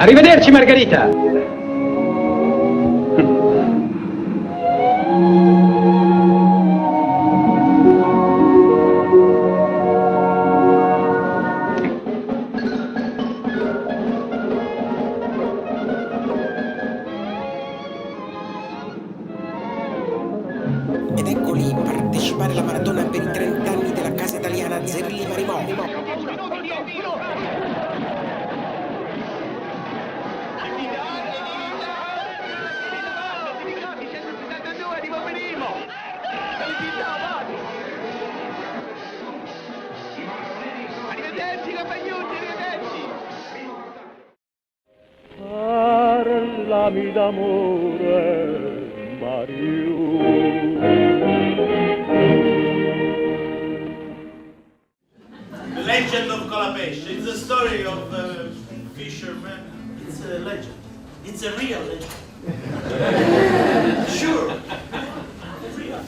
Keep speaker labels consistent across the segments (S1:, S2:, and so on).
S1: Arrivederci, Margherita.
S2: Ed ecco lì, partecipare alla maratona per i 30 anni della Casa Italiana Zerli Marimò.
S3: Arrivederci compagnucci, arrivederci!
S4: Parlami d'amore, Mario.
S5: The Legend of Colapesce. It's a story of a fisherman. It's a legend. It's a real legend. Sure. Real.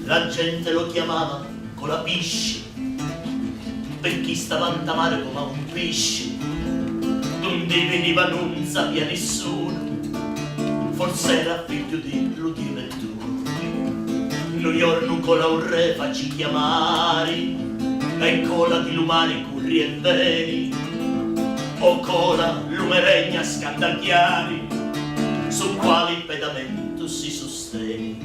S5: La gente lo chiamava Colapesce perché stava a mare come un pesce. Non veniva, non sapeva nessuno. Forse era figlio di Ludio Nettuno. Noi giorno con la urre facci chiamare e cola di lumare curri e veni o cola lumeregna scandagliari su quali pedamento si sostiene.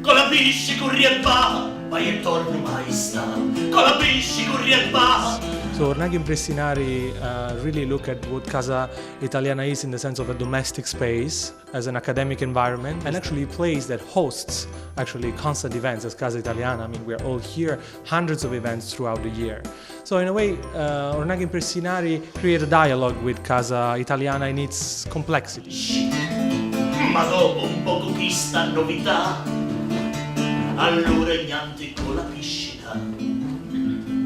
S5: Con la pisci curri e va, vai e torno mai sta. Con la pisci curri e va.
S6: So Ornaghi Impressionari really look at what Casa Italiana is in the sense of a domestic space as an academic environment, and actually a place that hosts actually constant events as Casa Italiana. I mean, we're all here, hundreds of events throughout the year. So in a way, Ornaghi Impressionari create a dialogue with Casa Italiana in its complexity.
S5: Ma dopo un poco questa novità, allora ignanti con la piscina.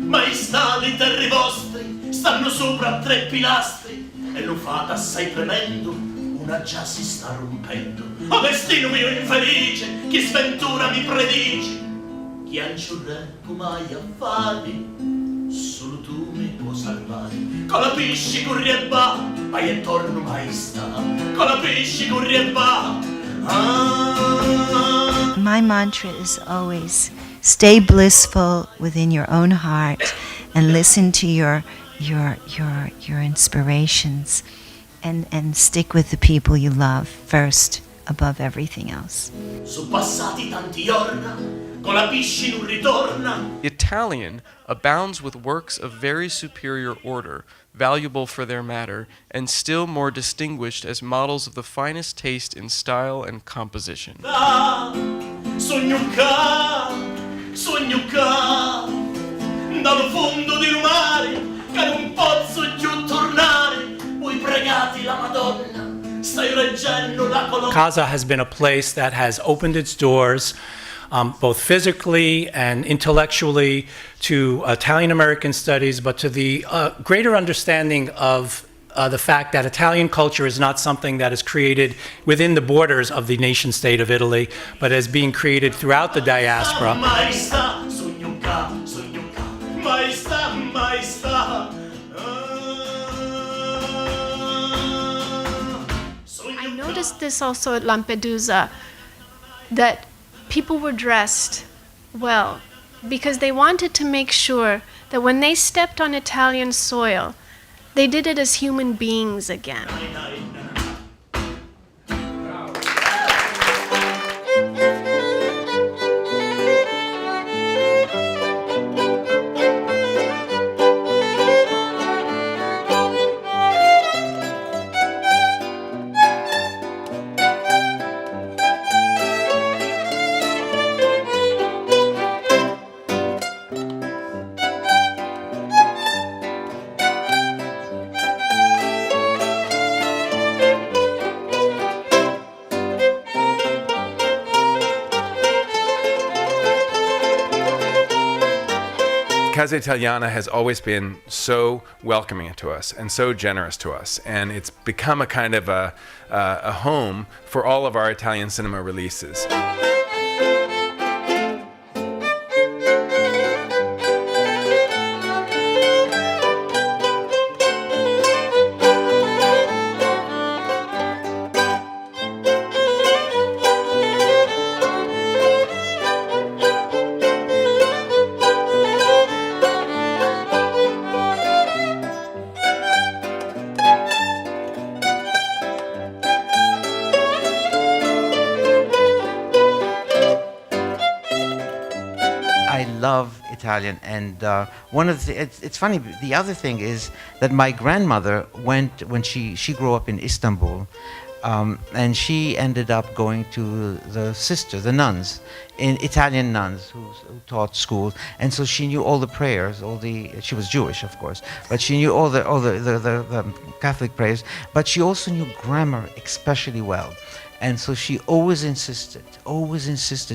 S5: Maestà di terri vostri stanno sopra a 3 pilastri e lo fate assai tremendo, una già si sta rompendo. O destino mio infelice, chi sventura mi predice, chi anciurre come a fare, solo tu mi puoi salvare. Con la pisci corri e va, vai e torno maestà. Con la pisci corri e va.
S7: My mantra is always stay blissful within your own heart and listen to your inspirations and stick with the people you love first above everything else.
S5: Sono passati tanti giorni, con la pisci non ritorna.
S8: The Italian abounds with works of very superior order, valuable for their matter, and still more distinguished as models of the finest taste in style and composition.
S5: Sogno ca, dallo fondo di mare, che non posso più tornare, voi pregati la Madonna, stai reggendo la colonna.
S9: Casa has been a place that has opened its doors both physically and intellectually to Italian-American studies, but to the greater understanding of the fact that Italian culture is not something that is created within the borders of the nation-state of Italy, but is being created throughout the diaspora.
S10: I noticed this also at Lampedusa, that people were dressed well because they wanted to make sure that when they stepped on Italian soil, they did it as human beings again.
S11: Casa Italiana has always been so welcoming to us and so generous to us, and it's become a kind of a home for all of our Italian cinema releases.
S1: Italian. And it's funny, the other thing is that my grandmother went, when she grew up in Istanbul, and she ended up going to the nuns, Italian nuns who taught school, and so she knew all the prayers, she was Jewish, of course, but she knew all the Catholic prayers, but she also knew grammar especially well. And so she always insisted,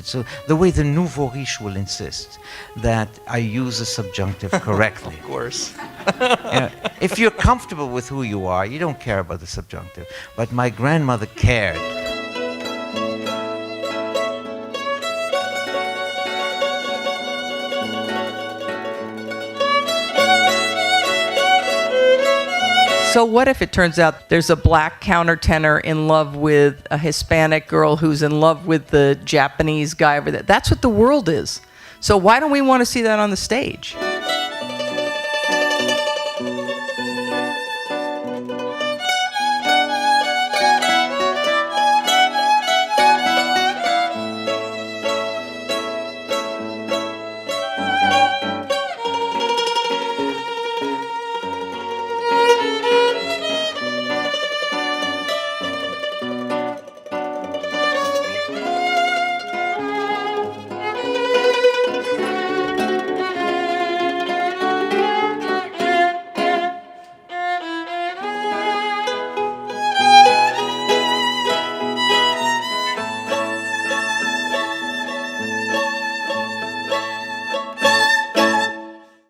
S1: so the way the nouveau riche will insist that I use the subjunctive correctly.
S8: Of course.
S1: If you're comfortable with who you are, you don't care about the subjunctive. But my grandmother cared.
S3: So what if it turns out there's a black countertenor in love with a Hispanic girl who's in love with the Japanese guy over there? That's what the world is. So why don't we want to see that on the stage?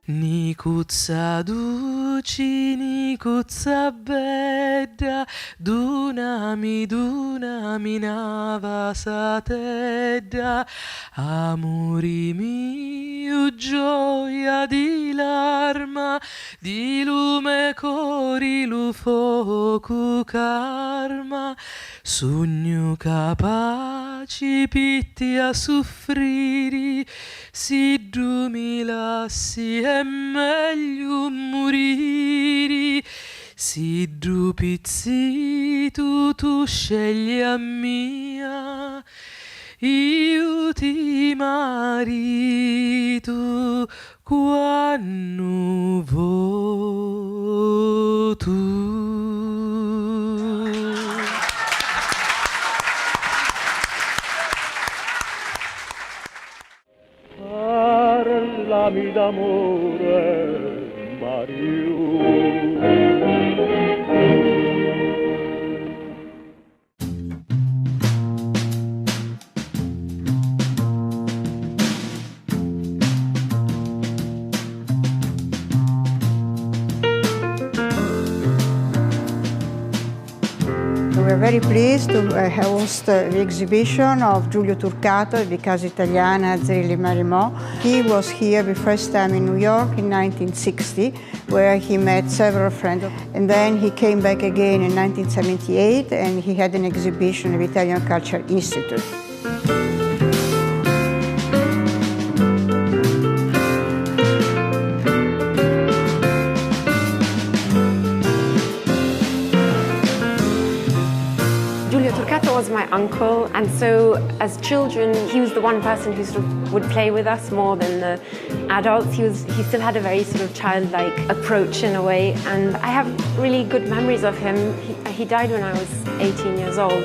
S12: Nicuzza duci, nicuzza bedda, dunami nava satedda, amori mio, gioia di larma, di lume cori lu focu karma, sogno capaci pitti a soffriri, si du mi lassi è meglio morire, si du pizzi tu scegli a mia, io ti marito quando vuoi tu.
S4: Parlami d'amore, Mario.
S13: We're very pleased to host the exhibition of Giulio Turcato at the Casa Italiana Zerilli-Maremont. He was here the first time in New York in 1960, where he met several friends. And then he came back again in 1978, and he had an exhibition at the Italian Cultural Institute.
S14: Was my uncle, and so as children he was the one person who sort of would play with us more than the adults. He still had a very sort of childlike approach in a way, and I have really good memories of him. He died when I was 18 years old.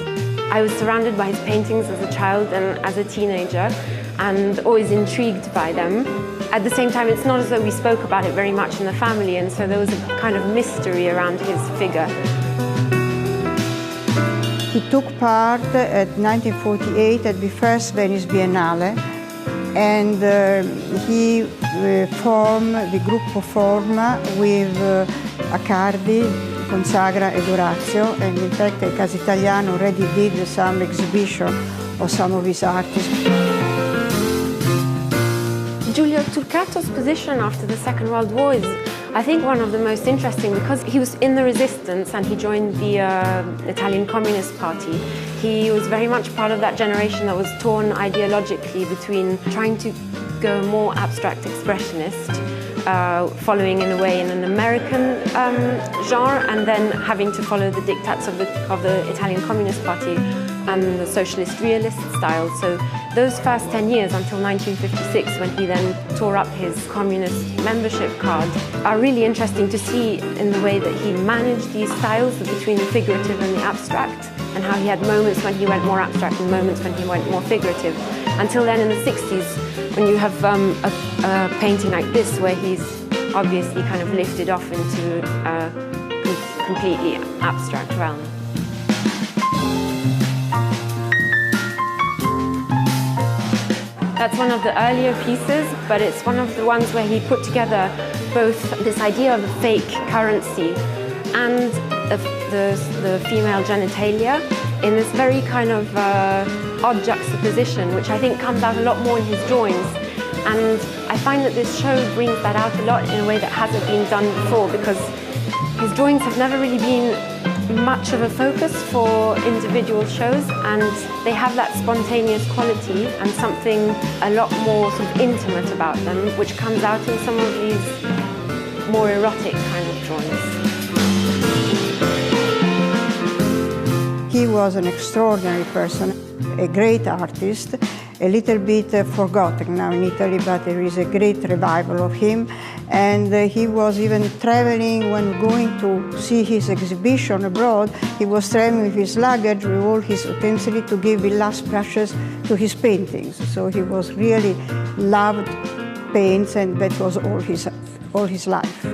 S14: I was surrounded by his paintings as a child and as a teenager, and always intrigued by them. At the same time, it's not as though we spoke about it very much in the family, and so there was a kind of mystery around his figure.
S13: He took part at 1948 at the first Venice Biennale, and he formed the Gruppo Forma with Accardi, Consagra and Orazio, and in fact the Casa Italiana already did some exhibition of some of his artists.
S14: Giulio Turcato's position after the Second World War is, I think, one of the most interesting, because he was in the resistance and he joined the Italian Communist Party. He was very much part of that generation that was torn ideologically between trying to go more abstract expressionist, following in a way in an American genre, and then having to follow the diktats of the Italian Communist Party, and the socialist realist style. So those first 10 years until 1956, when he then tore up his communist membership card, are really interesting to see in the way that he managed these styles between the figurative and the abstract, and how he had moments when he went more abstract and moments when he went more figurative. Until then, in the 60s, when you have a painting like this, where he's obviously kind of lifted off into a completely abstract realm. That's one of the earlier pieces, but it's one of the ones where he put together both this idea of a fake currency and the female genitalia in this very kind of odd juxtaposition, which I think comes out a lot more in his drawings. And I find that this show brings that out a lot in a way that hasn't been done before, because his drawings have never really been much of a focus for individual shows, and they have that spontaneous quality and something a lot more sort of intimate about them, which comes out in some of these more erotic kind of drawings.
S13: He was an extraordinary person, a great artist, a little bit forgotten now in Italy, but there is a great revival of him. And he was even traveling when going to see his exhibition abroad. He was traveling with his luggage, with all his utensils, to give the last brushes to his paintings. So he was really loved paints, and that was all his life.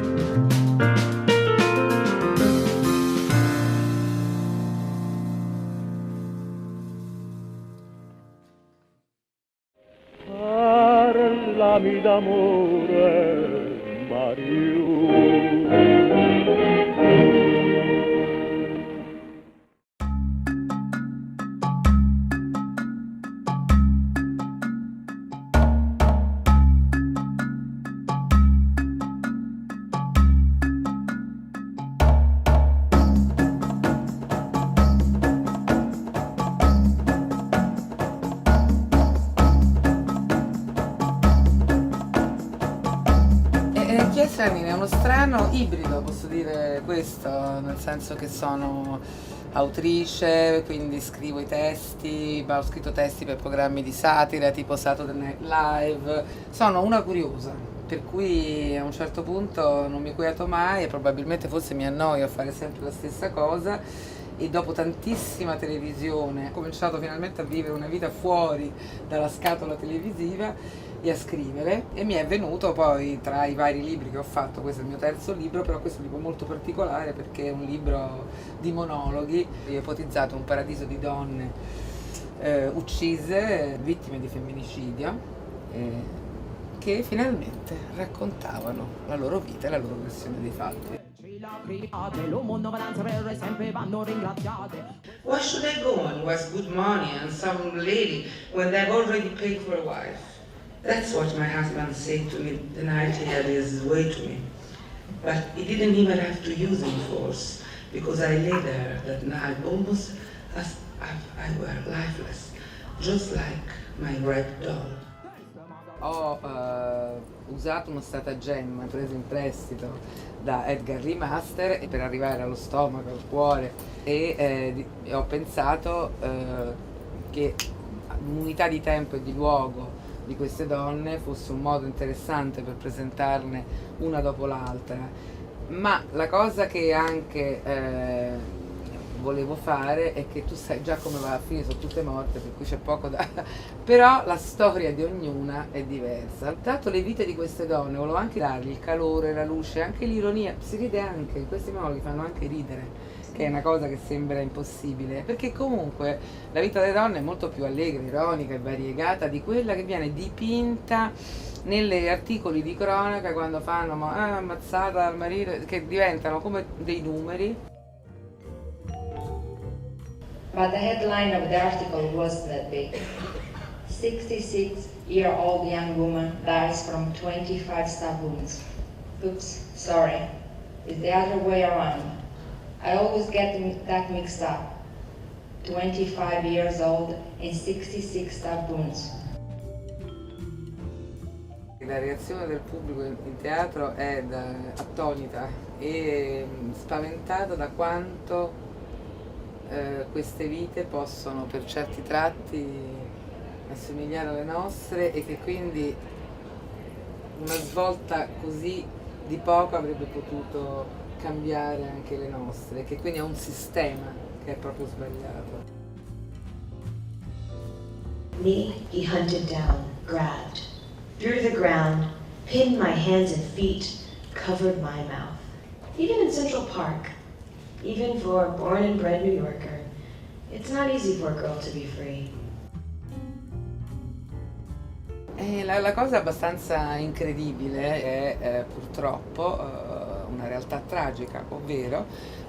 S4: Parlami d'amore, Mario.
S12: È uno strano ibrido, posso dire questo, nel senso che sono autrice, quindi scrivo i testi, ho scritto testi per programmi di satira tipo Saturday Night Live, sono una curiosa, per cui a un certo punto non mi quieto mai e probabilmente forse mi annoio a fare sempre la stessa cosa, e dopo tantissima televisione ho cominciato finalmente a vivere una vita fuori dalla scatola televisiva e a scrivere, e mi è venuto poi, tra i vari libri che ho fatto, questo è il mio terzo libro, però questo è un libro molto particolare perché è un libro di monologhi. Io ho ipotizzato un paradiso di donne uccise, vittime di femminicidio, che finalmente raccontavano la loro vita e la loro versione dei fatti.
S15: Why should I go and waste good money on some lady when they've already paid for a wife? That's what my husband said to me the night he had his way to me. But he didn't even have to use any force, because I lay there that night almost as if I were lifeless, just like my red doll.
S12: Ho usato uno stratagemma preso in prestito da Edgar Lee Master per arrivare allo stomaco, al cuore, e ho pensato che un'unità di tempo e di luogo di queste donne fosse un modo interessante per presentarne una dopo l'altra. Ma la cosa che anche volevo fare è che tu sai già come va a finire, sono tutte morte, per cui c'è poco da... però la storia di ognuna è diversa. Tanto le vite di queste donne volevo anche dargli il calore, la luce, anche l'ironia, si ride anche, questi monologhi fanno anche ridere, che è una cosa che sembra impossibile, perché comunque la vita delle donne è molto più allegra, ironica e variegata di quella che viene dipinta negli articoli di cronaca quando fanno ammazzata al marito, che diventano come dei numeri.
S16: But the headline of the article wasn't that big. 66-year-old young woman dies from 25 stab wounds. Oops, sorry. It's the other way around. I always get that mixed up. 25 years old and 66 stab wounds.
S12: La reazione del pubblico in teatro è attonita e spaventata da quanto queste vite possono per certi tratti assomigliare alle nostre e che quindi una svolta così di poco avrebbe potuto cambiare anche le nostre, che quindi è un sistema che è proprio sbagliato.
S17: Me, he hunted down, grabbed, threw to the ground, pinned my hands and feet, covered my mouth. Even in Central Park, even for a born and bred New Yorker, it's not easy for a girl to be free.
S12: La cosa abbastanza incredibile è purtroppo una realtà tragica, ovvero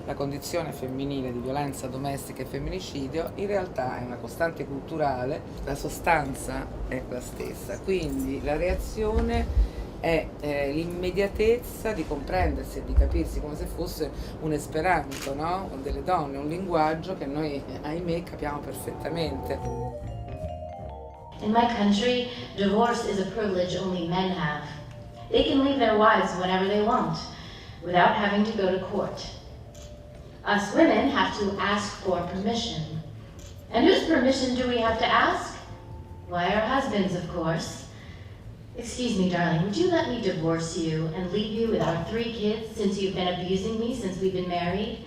S12: la condizione femminile di violenza domestica e femminicidio in realtà è una costante culturale, la sostanza è la stessa, quindi la reazione è l'immediatezza di comprendersi e di capirsi come se fosse un esperanto, no? Delle donne, un linguaggio che noi ahimè capiamo perfettamente.
S18: In my country, divorce is a privilege only men have. They can leave their wives whenever they want, without having to go to court. Us women have to ask for permission. And whose permission do we have to ask? Why, our husbands, of course. Excuse me, darling, would you let me divorce you and leave you with our 3 kids since you've been abusing me since we've been married?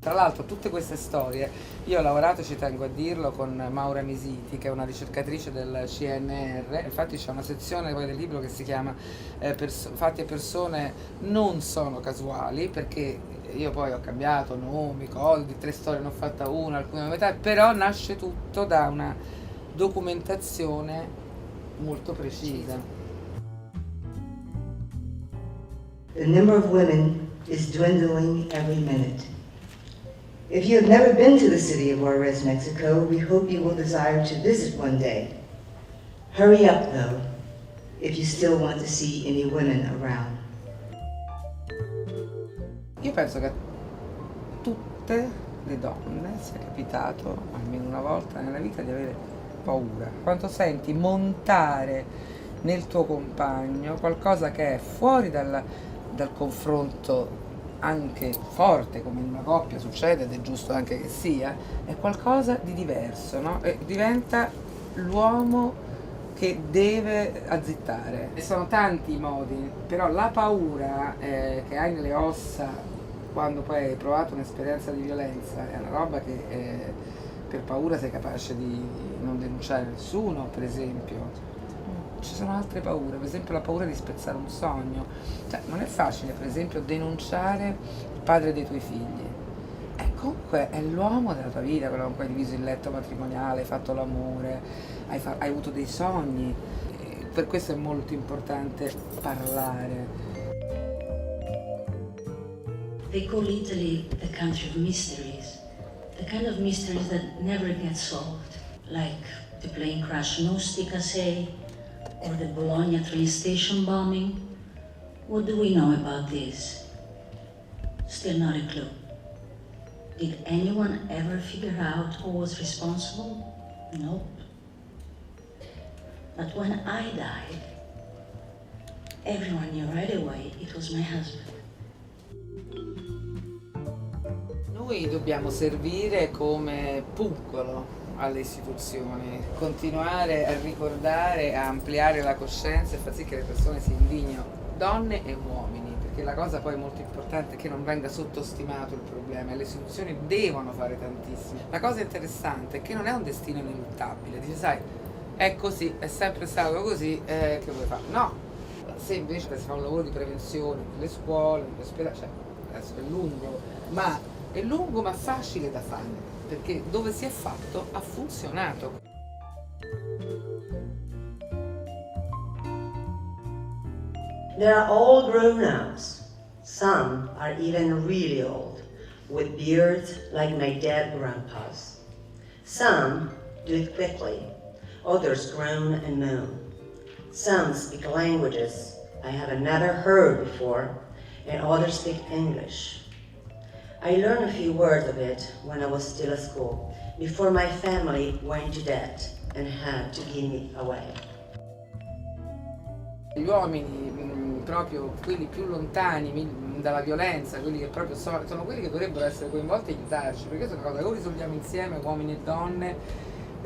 S12: Tra l'altro tutte queste storie, io ho lavorato, ci tengo a dirlo, con Maura Misiti, che è una ricercatrice del CNR, infatti c'è una sezione poi del libro che si chiama Fatti e persone non sono casuali, perché io poi ho cambiato nomi, cose, di 3 storie ne ho fatta una, alcune metà, però nasce tutto da una documentazione molto precisa.
S19: The number of women is dwindling every minute. If you have never been to the city of Juarez, Mexico, we hope you will desire to visit one day. Hurry up, though, if you still want to see any women around.
S12: Io penso che a tutte le donne sia capitato, almeno una volta nella vita, di avere paura. Quando senti montare nel tuo compagno qualcosa che è fuori dal confronto anche forte, come in una coppia succede ed è giusto anche che sia, è qualcosa di diverso, no? E diventa l'uomo che deve azzittare. E sono tanti i modi, però la paura che hai nelle ossa quando poi hai provato un'esperienza di violenza è una roba che per paura sei capace di non denunciare nessuno, per esempio. Ci sono altre paure, per esempio la paura di spezzare un sogno. Cioè, non è facile, per esempio, denunciare il padre dei tuoi figli. Comunque è l'uomo della tua vita, quello con cui hai diviso il letto matrimoniale, hai fatto l'amore, hai avuto dei sogni. Per questo è molto importante parlare.
S20: They call Italy the country of mysteries. The kind of mysteries that never get solved. Like the plane crash Casa, or the Bologna train station bombing. What do we know about this? Still not a clue. Did anyone ever figure out who was responsible? Nope. But when I died, everyone knew right away it was my husband.
S12: Noi dobbiamo servire come puncolo alle istituzioni, continuare a ricordare, a ampliare la coscienza e far sì che le persone si indignino, donne e uomini, perché la cosa poi molto importante è che non venga sottostimato il problema e le istituzioni devono fare tantissimo. La cosa interessante è che non è un destino ineluttabile, dici sai, è così, è sempre stato così, che vuoi fare? No, se invece si fa un lavoro di prevenzione nelle scuole, negli ospedali, cioè adesso è lungo ma facile da fare, perché dove si è fatto ha funzionato.
S19: They are all grown-ups. Some are even really old, with beards like my dead grandpa's. Some do it quickly, others groan and moan. Some speak languages I have never heard before, and others speak English. I learned a few words of it when I was still at school, before my family went to debt and had to give me away.
S12: Gli uomini, proprio quelli più lontani, dalla violenza, quelli che proprio sono quelli che dovrebbero essere coinvolti e aiutarci, perché questa è una cosa che o risolviamo insieme, uomini e donne,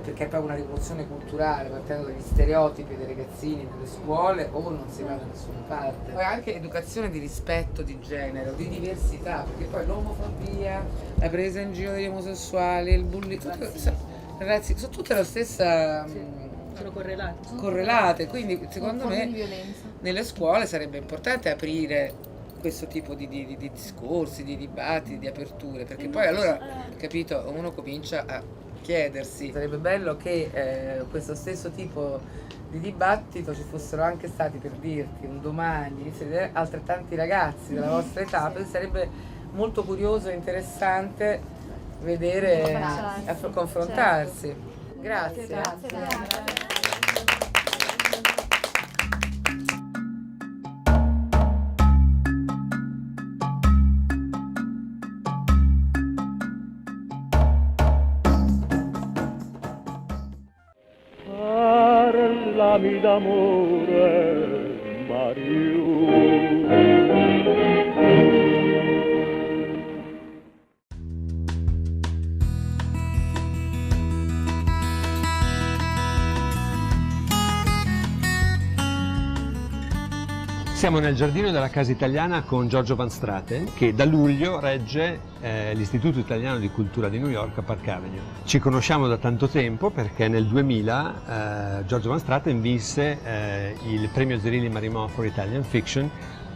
S12: perché è proprio una rivoluzione culturale, partendo dagli stereotipi dei ragazzini nelle scuole, o non si va da nessuna parte. Poi anche educazione di rispetto di genere, di diversità, perché poi l'omofobia, la presa in giro degli omosessuali, il bullismo, ragazzi, sono tutte la stessa...
S21: Sono correlate.
S12: correlate, quindi secondo
S21: Forme
S12: me
S21: di violenza.
S12: nelle scuole sarebbe importante aprire questo tipo di discorsi, di dibattiti, di aperture, perché poi allora, capito, uno comincia a chiedersi. Sarebbe bello che questo stesso tipo di dibattito ci fossero anche stati, per dirti, un domani, altrettanti ragazzi della vostra età, perché sarebbe molto curioso e interessante vedere, confrontarsi. Grazie.
S4: Parlami d'amore, Mario.
S22: Siamo nel giardino della Casa Italiana con Giorgio Van Straten, che da luglio regge l'Istituto Italiano di Cultura di New York a Park Avenue. Ci conosciamo da tanto tempo perché nel 2000 Giorgio Van Straten vinse il premio Zerilli Marimò for Italian Fiction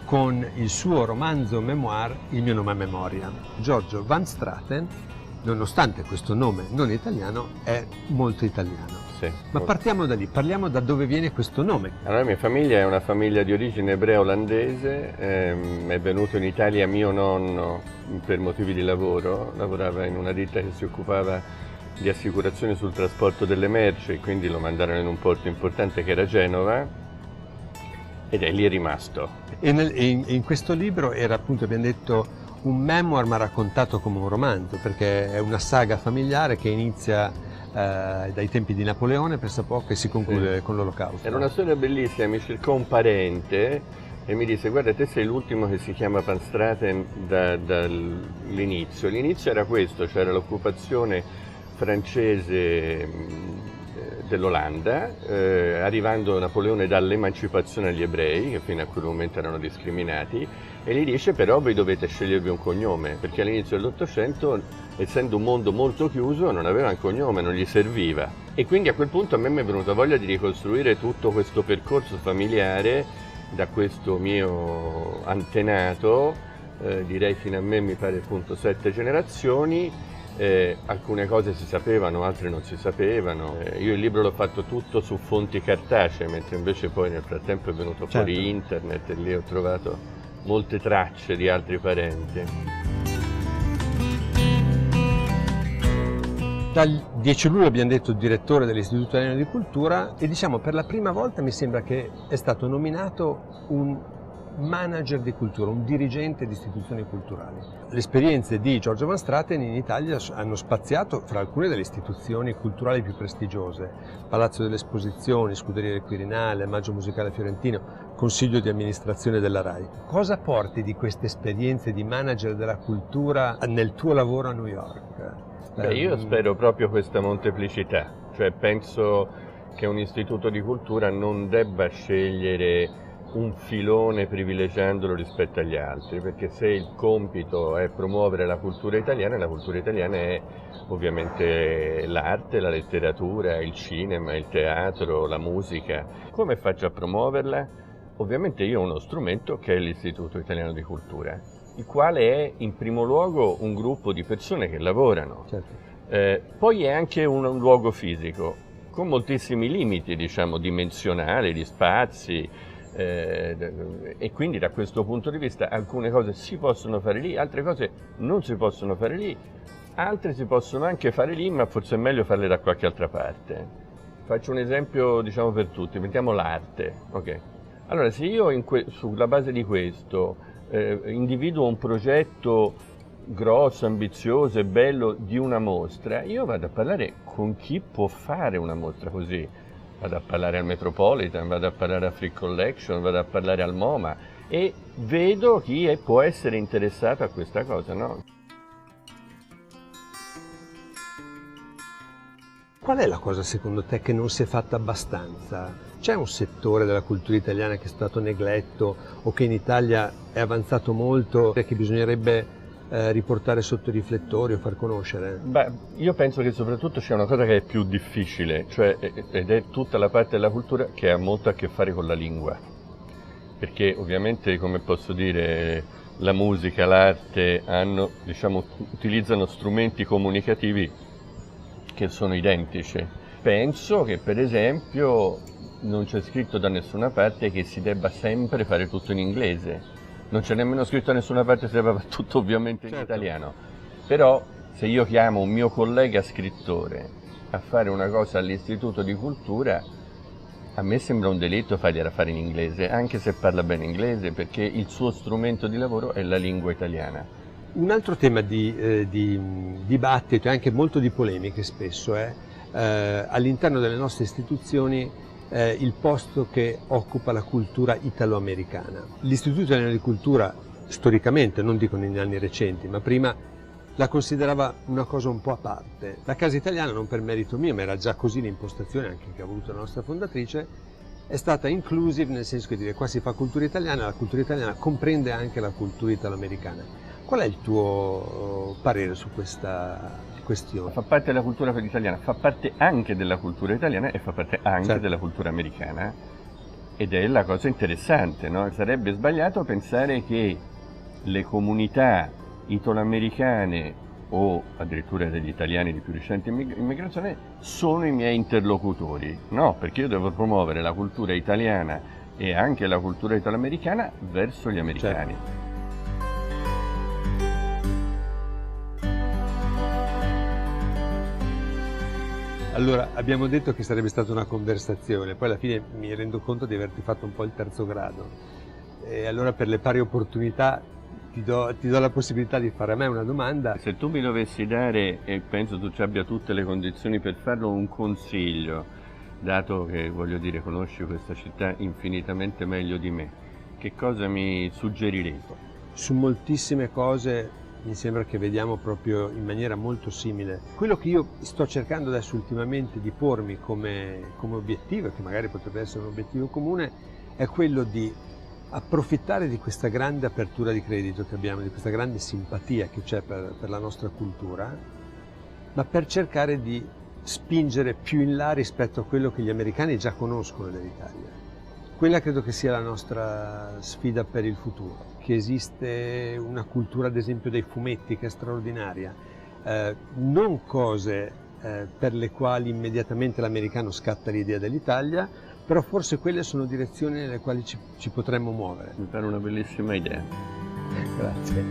S22: con il suo romanzo memoir Il mio nome a memoria. Giorgio Van Straten, nonostante questo nome non italiano, è molto italiano. Ma partiamo da lì, parliamo da dove viene questo nome.
S23: Allora, la mia famiglia è una famiglia di origine ebrea-olandese, è venuto in Italia mio nonno per motivi di lavoro, lavorava in una ditta che si occupava di assicurazioni sul trasporto delle merci, quindi lo mandarono in un porto importante che era Genova ed è lì rimasto.
S22: E in questo libro era appunto, abbiamo detto, un memoir ma raccontato come un romanzo, perché è una saga familiare che inizia dai tempi di Napoleone pressappoco e si conclude con l'Olocausto.
S23: Era una storia bellissima, mi cercò un parente e mi disse: guarda, te sei l'ultimo che si chiama Van Straten dall'inizio. L'inizio era questo, c'era l'occupazione francese dell'Olanda, arrivando Napoleone dall'emancipazione agli ebrei, che fino a quel momento erano discriminati, e gli dice: però voi dovete scegliervi un cognome, perché all'inizio dell'Ottocento, essendo un mondo molto chiuso, non aveva un cognome, non gli serviva. E quindi a quel punto a me mi è venuta voglia di ricostruire tutto questo percorso familiare da questo mio antenato, direi fino a me mi pare appunto 7 generazioni. Alcune cose si sapevano, altre non si sapevano. Io il libro l'ho fatto tutto su fonti cartacee, mentre invece poi nel frattempo è venuto fuori internet e lì ho trovato molte tracce di altri parenti.
S22: Dal 10 luglio abbiamo detto direttore dell'Istituto Italiano di Cultura e diciamo per la prima volta mi sembra che è stato nominato un manager di cultura, un dirigente di istituzioni culturali. Le esperienze di Giorgio Van Straten in Italia hanno spaziato fra alcune delle istituzioni culturali più prestigiose: Palazzo delle Esposizioni, Scuderia del Quirinale, Maggio Musicale Fiorentino, Consiglio di amministrazione della RAI. Cosa porti di queste esperienze di manager della cultura nel tuo lavoro a New York?
S23: Beh, io spero proprio questa molteplicità, cioè penso che un istituto di cultura non debba scegliere un filone privilegiandolo rispetto agli altri, perché se il compito è promuovere la cultura italiana è ovviamente l'arte, la letteratura, il cinema, il teatro, la musica. Come faccio a promuoverla? Ovviamente io ho uno strumento che è l'Istituto Italiano di Cultura, il quale è in primo luogo un gruppo di persone che lavorano. Poi è anche un luogo fisico, con moltissimi limiti, diciamo, dimensionali, di spazi, e quindi da questo punto di vista alcune cose si possono fare lì, altre cose non si possono fare lì, altre si possono anche fare lì, ma forse è meglio farle da qualche altra parte. Faccio un esempio, diciamo, per tutti, mettiamo l'arte, ok? Allora, se io sulla base di questo individuo un progetto grosso, ambizioso e bello di una mostra, io vado a parlare con chi può fare una mostra così. Vado a parlare al Metropolitan, vado a parlare a Free Collection, vado a parlare al MoMA e vedo chi può essere interessato a questa cosa, no?
S22: Qual è la cosa secondo te che non si è fatta abbastanza? C'è un settore della cultura italiana che è stato negletto o che in Italia è avanzato molto e che bisognerebbe riportare sotto i riflettori o far conoscere?
S23: Beh, io penso che soprattutto c'è una cosa che è più difficile, cioè, ed è tutta la parte della cultura che ha molto a che fare con la lingua. Perché ovviamente, come posso dire, la musica, l'arte utilizzano strumenti comunicativi che sono identici. Penso che per esempio non c'è scritto da nessuna parte che si debba sempre fare tutto in inglese. Non c'è nemmeno scritto da nessuna parte che si debba fare tutto ovviamente in italiano. Però se io chiamo un mio collega scrittore a fare una cosa all'Istituto di Cultura, a me sembra un delitto fargliela fare in inglese, anche se parla bene inglese, perché il suo strumento di lavoro è la lingua italiana.
S22: Un altro tema di dibattito e anche molto di polemiche spesso è all'interno delle nostre istituzioni il posto che occupa la cultura italo-americana. L'Istituto Italiano di Cultura storicamente, non dico negli anni recenti, ma prima la considerava una cosa un po' a parte. La Casa Italiana, non per merito mio, ma era già così l'impostazione anche che ha voluto la nostra fondatrice, è stata inclusive, nel senso che dire qua si fa cultura italiana, la cultura italiana comprende anche la cultura italo-americana. Qual è il tuo parere su questa questione?
S23: Fa parte della cultura italiana, fa parte anche della cultura italiana e fa parte anche della cultura americana, ed è la cosa interessante, no? Sarebbe sbagliato pensare che le comunità italoamericane o addirittura degli italiani di più recente immigrazione sono i miei interlocutori. No, perché io devo promuovere la cultura italiana e anche la cultura italoamericana verso gli americani.
S22: Certo. Allora, abbiamo detto che sarebbe stata una conversazione, poi alla fine mi rendo conto di averti fatto un po' il terzo grado. E allora per le pari opportunità ti do la possibilità di fare a me una domanda.
S23: Se tu mi dovessi dare, e penso tu ci abbia tutte le condizioni per farlo, un consiglio, dato che, voglio dire, conosci questa città infinitamente meglio di me, che cosa mi suggeriresti?
S22: Su moltissime cose mi sembra che vediamo proprio in maniera molto simile. Quello che io sto cercando adesso ultimamente di pormi come obiettivo, e che magari potrebbe essere un obiettivo comune, è quello di approfittare di questa grande apertura di credito che abbiamo, di questa grande simpatia che c'è per la nostra cultura, ma per cercare di spingere più in là rispetto a quello che gli americani già conoscono dell'Italia. Quella credo che sia la nostra sfida per il futuro, che esiste una cultura ad esempio dei fumetti che è straordinaria, non cose per le quali immediatamente l'americano scatta l'idea dell'Italia, però forse quelle sono direzioni nelle quali ci potremmo muovere.
S23: Mi pare una bellissima idea.
S22: Grazie.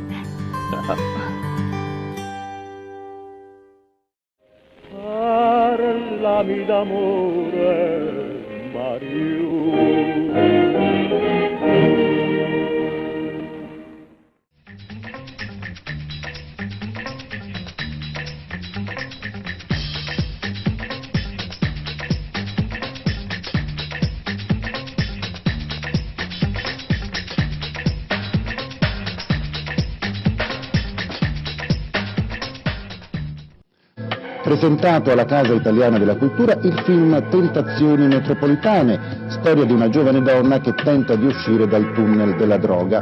S4: Parlami d'amore, Mario.
S2: Presentato alla Casa Italiana della Cultura il film Tentazioni metropolitane, storia di una giovane donna che tenta di uscire dal tunnel della droga.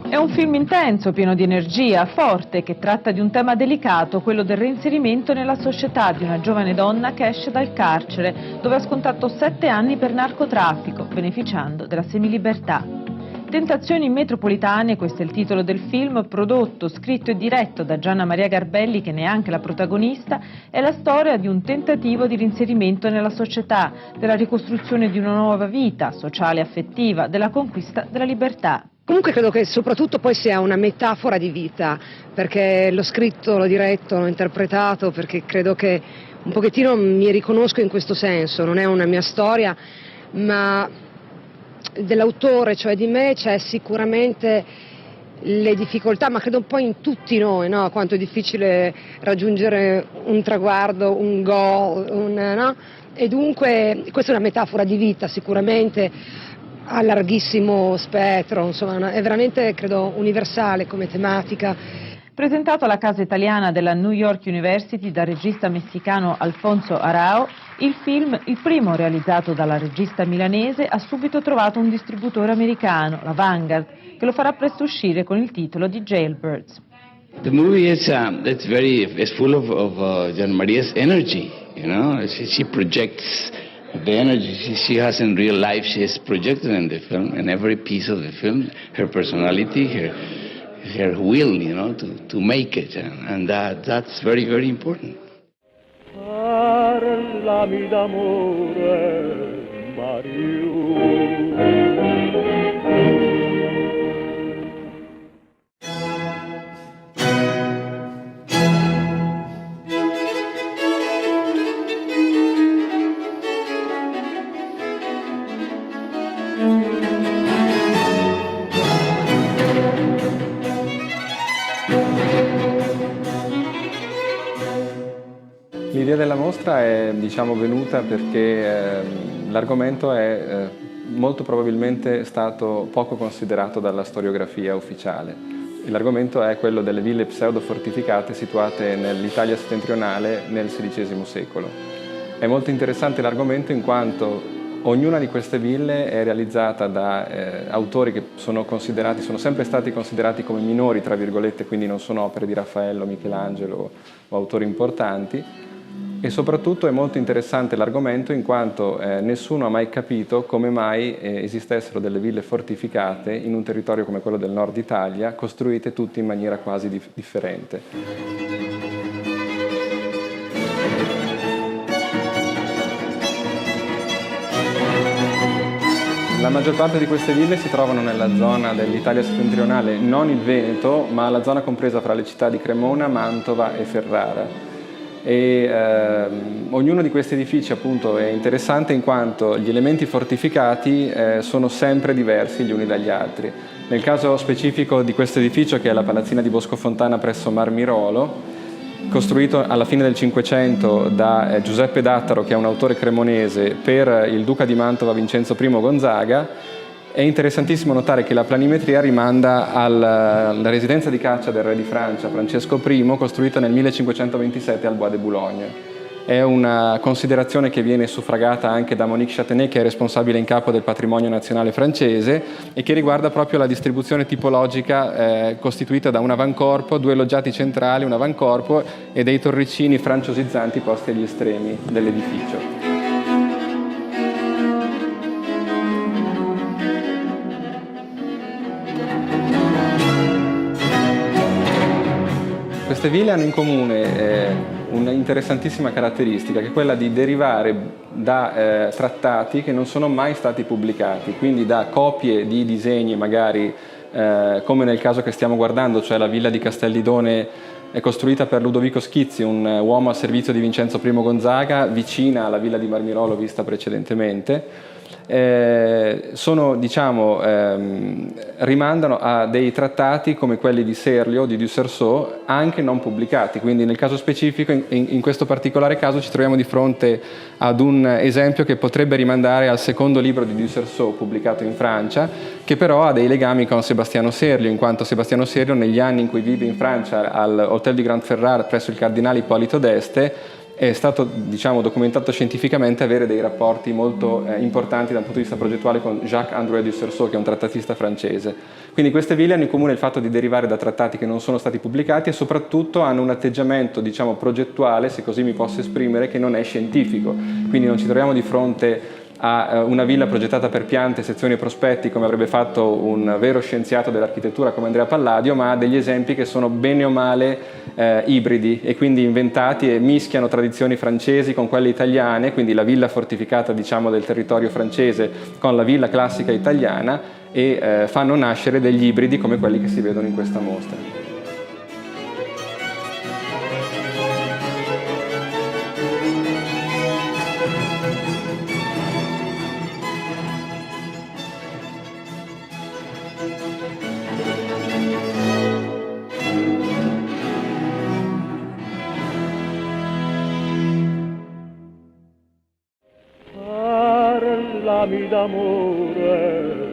S6: È un film intenso, pieno di energia, forte, che tratta di un tema delicato, quello del reinserimento nella società di una giovane donna che esce dal carcere, dove ha scontato 7 anni per narcotraffico, beneficiando della semilibertà. Tentazioni metropolitane, questo è il titolo del film, prodotto, scritto e diretto da Gianna Maria Garbelli, che ne è anche la protagonista, è la storia di un tentativo di reinserimento nella società, della ricostruzione di una nuova vita sociale e affettiva, della conquista della libertà.
S7: Comunque credo che soprattutto poi sia una metafora di vita, perché l'ho scritto, l'ho diretto, l'ho interpretato, perché credo che un pochettino mi riconosco in questo senso, non è una mia storia, ma dell'autore, cioè di me, c'è sicuramente le difficoltà, ma credo un po' in tutti noi, no? Quanto è difficile raggiungere un traguardo, un goal, no? E dunque questa è una metafora di vita sicuramente, ha larghissimo spettro, insomma, è veramente, credo, universale come tematica.
S6: Presentato alla Casa Italiana della New York University dal regista messicano Alfonso Arao, il film, il primo realizzato dalla regista milanese, ha subito trovato un distributore americano, la Vanguard, che lo farà presto uscire con il titolo di Jailbirds.
S5: The movie is it's full of Gian Maria's energy. You know, she projects the energy she has in real life. She is projected in the film, in every piece of the film. Her personality, her will, you know, to make it, and that's very, very important.
S4: Parlami d'amore, Mario.
S22: L'idea della mostra è venuta perché l'argomento è molto probabilmente stato poco considerato dalla storiografia ufficiale. L'argomento è quello delle ville pseudo-fortificate situate nell'Italia settentrionale nel XVI secolo. È molto interessante l'argomento in quanto ognuna di queste ville è realizzata da autori che sono sempre stati considerati come minori, tra virgolette, quindi non sono opere di Raffaello, Michelangelo o autori importanti. E soprattutto è molto interessante l'argomento in quanto nessuno ha mai capito come mai esistessero delle ville fortificate in un territorio come quello del nord Italia, costruite tutte in maniera quasi differente. La maggior parte di queste ville si trovano nella zona dell'Italia settentrionale, non il Veneto, ma la zona compresa fra le città di Cremona, Mantova e Ferrara. E ognuno di questi edifici appunto è interessante in quanto gli elementi fortificati sono sempre diversi gli uni dagli altri. Nel caso specifico di questo edificio, che è la palazzina di Boscofontana presso Marmirolo, costruito alla fine del Cinquecento da Giuseppe Dattaro, che è un autore cremonese, per il duca di Mantova Vincenzo I Gonzaga, è interessantissimo notare che la planimetria rimanda alla residenza di caccia del re di Francia, Francesco I, costruita nel 1527 al Bois de Boulogne. È una considerazione che viene suffragata anche da Monique Châtenay, che è responsabile in capo del patrimonio nazionale francese, e che riguarda proprio la distribuzione tipologica costituita da un avancorpo, due loggiati centrali, un avancorpo e dei torricini franciosizzanti posti agli estremi dell'edificio. Queste ville hanno in comune una interessantissima caratteristica, che è quella di derivare da trattati che non sono mai stati pubblicati, quindi da copie di disegni magari come nel caso che stiamo guardando, cioè la villa di Castellidone è costruita per Ludovico Schizzi, un uomo al servizio di Vincenzo I Gonzaga, vicina alla villa di Marmirolo vista precedentemente. Rimandano a dei trattati come quelli di Serlio, di Ducerceau, anche non pubblicati. Quindi nel caso specifico, in questo particolare caso, ci troviamo di fronte ad un esempio che potrebbe rimandare al secondo libro di Ducerceau, pubblicato in Francia, che però ha dei legami con Sebastiano Serlio, in quanto Sebastiano Serlio, negli anni in cui vive in Francia al Hotel di Grand Ferrare presso il cardinale Ippolito d'Este, è stato documentato scientificamente avere dei rapporti molto importanti dal punto di vista progettuale con Jacques-André Ducerceau, che è un trattatista francese. Quindi queste ville hanno in comune il fatto di derivare da trattati che non sono stati pubblicati e soprattutto hanno un atteggiamento progettuale, se così mi posso esprimere, che non è scientifico. Quindi non ci troviamo di fronte a una villa progettata per piante, sezioni e prospetti, come avrebbe fatto un vero scienziato dell'architettura come Andrea Palladio, ma degli esempi che sono bene o male ibridi e quindi inventati e mischiano tradizioni francesi con quelle italiane, quindi la villa fortificata del territorio francese con la villa classica italiana, e fanno nascere degli ibridi come quelli che si vedono in questa mostra.
S4: Parlami d'amore,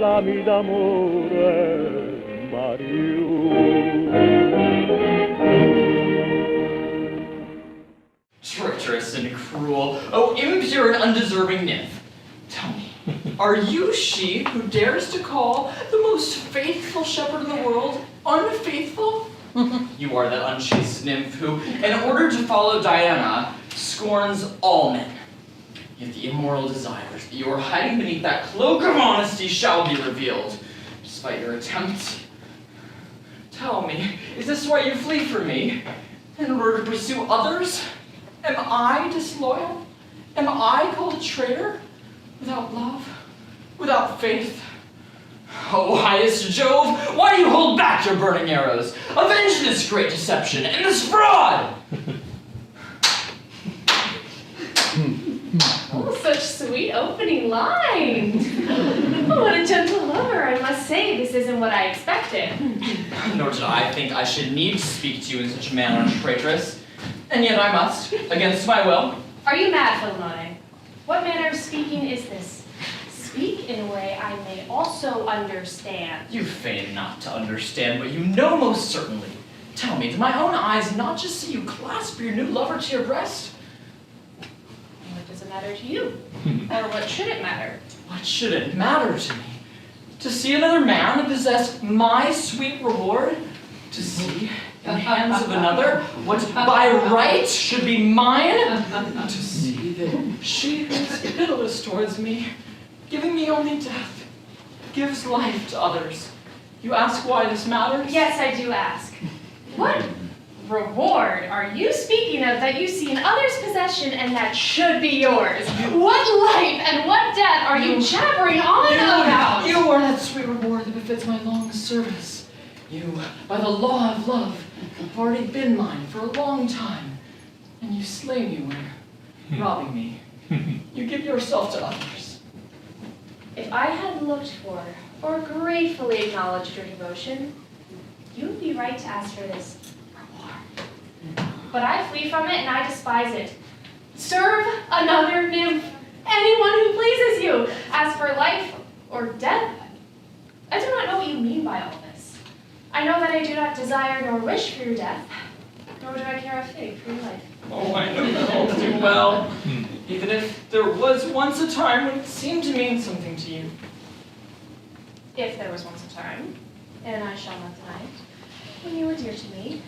S4: Parlami d'amore,
S9: Treacherous and cruel, oh impure and undeserving nymph. Tell me, are you she who dares to call the most faithful shepherd in the world unfaithful? You are that unchaste nymph who, in order to follow Diana, scorns all men. Yet the immoral desires that you are hiding beneath that cloak of honesty shall be revealed, despite your attempts. Tell me, is this why you flee from me? In order to pursue others? Am I disloyal? Am I called a traitor? Without love? Without faith? Oh, highest Jove, why do you hold back your burning arrows? Avenge this great deception and this fraud!
S10: Oh, such sweet opening lines. Oh, what a gentle lover, I must say. This isn't what I expected.
S9: Nor did I think I should need to speak to you in such a manner, traitress. And yet I must, against my will.
S10: Are you mad, Philomene? What manner of speaking is this? Speak in a way I may also understand.
S9: You feign not to understand, but you know most certainly. Tell me, did my own eyes not just see you clasp your new lover to your breast?
S10: What does it matter to you? Or what should it matter?
S9: What should it matter to me? To see another man possess my sweet reward? To see, in the hands of another, what by right should be mine? To see that she who is pitiless towards me, giving me only death, gives life to others. You ask why this matters?
S10: Yes, I do ask. What reward are you speaking of that you see in others' possession and that should be yours? What life and what death are you jabbering on about?
S9: You are that sweet reward that befits my long service. You, by the law of love, have already been mine for a long time, and you slay me when, robbing me, you give yourself to others.
S10: If I had looked for or gratefully acknowledged your devotion, you would be right to ask for this reward. But I flee from it and I despise it. Serve another nymph, anyone who pleases you. As for life or death, I do not know what you mean by all this. I know that I do not desire nor wish for your death, nor do I care a fig for your life.
S9: Oh, I know that all too well. Even if there was once a time when it seemed to mean something to you.
S10: If there was once a time, and I shall not deny it, when you were dear to me,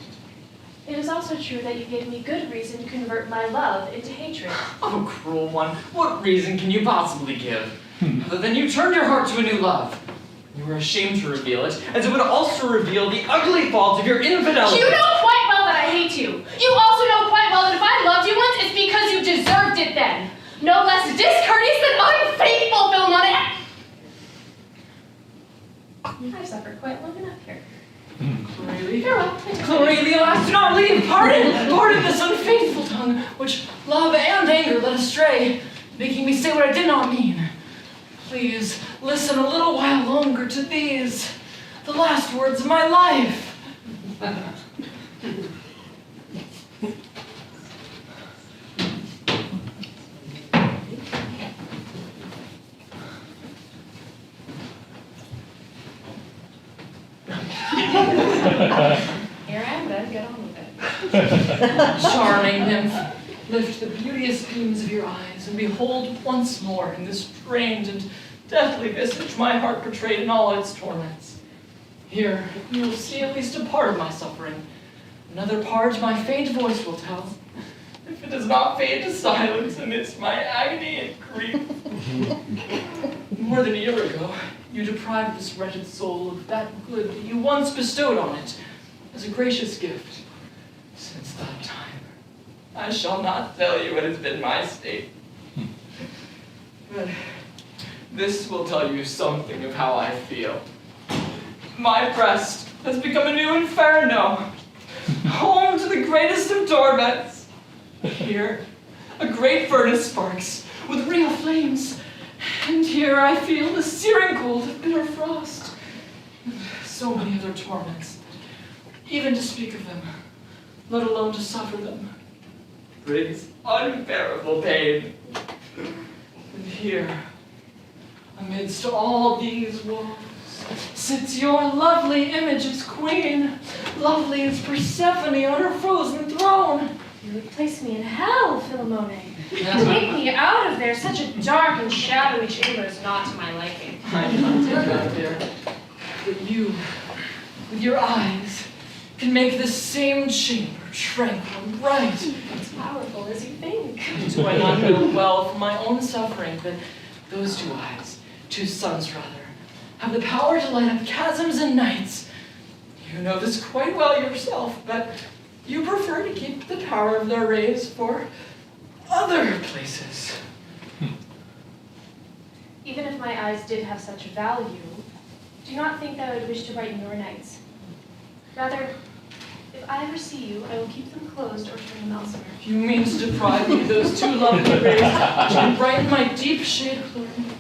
S10: it is also true that you gave me good reason to convert my love into hatred.
S9: Oh, cruel one, what reason can you possibly give? Other than you turned your heart to a new love. You were ashamed to reveal it, as it would also reveal the ugly fault of your infidelity.
S10: You know quite well that I hate you. You also know quite well that if I loved you once, it's because you deserved it then. No less discourteous than unfaithful
S9: Now leave, pardon this unfaithful tongue, which love and anger led astray, making me say what I did not mean. Please, listen a little while longer to these, the last words of my life.
S10: Here I am, then. Get on with it.
S9: Charming nymph, lift the beauteous beams of your eyes and behold once more in this strained and deathly visage my heart portrayed in all its torments. Here you will see at least a part of my suffering. Another part my faint voice will tell, if it does not fade to silence amidst my agony and grief. More than a year ago, you deprived this wretched soul of that good that you once bestowed on it as a gracious gift. Since that time, I shall not tell you what has been my state. But this will tell you something of how I feel. My breast has become a new inferno, home to the greatest of torments. Here, a great furnace sparks with real flames, and here I feel the searing cold of bitter frost. And so many other torments, even to speak of them, let alone to suffer them, brings unbearable pain. And here, amidst all these woes, sits your lovely image as queen, lovely as Persephone on her frozen throne.
S10: You would place me in hell, Philomone. Take me out of there. Such a dark and shadowy chamber is not to my liking.
S9: I cannot take you out there, but you, with your eyes, can make this same chamber tranquil and bright.
S10: As powerful as you think.
S9: Do I not know well from my own suffering that those two eyes, two suns rather, have the power to light up chasms and nights? You know this quite well yourself, but you prefer to keep the power of their rays for other places.
S10: Even if my eyes did have such value, do not think that I would wish to brighten your nights. Rather, if I ever see you, I will keep them closed or turn them elsewhere.
S9: You mean to deprive me of those two lovely rays which can brighten my deep shade gloom,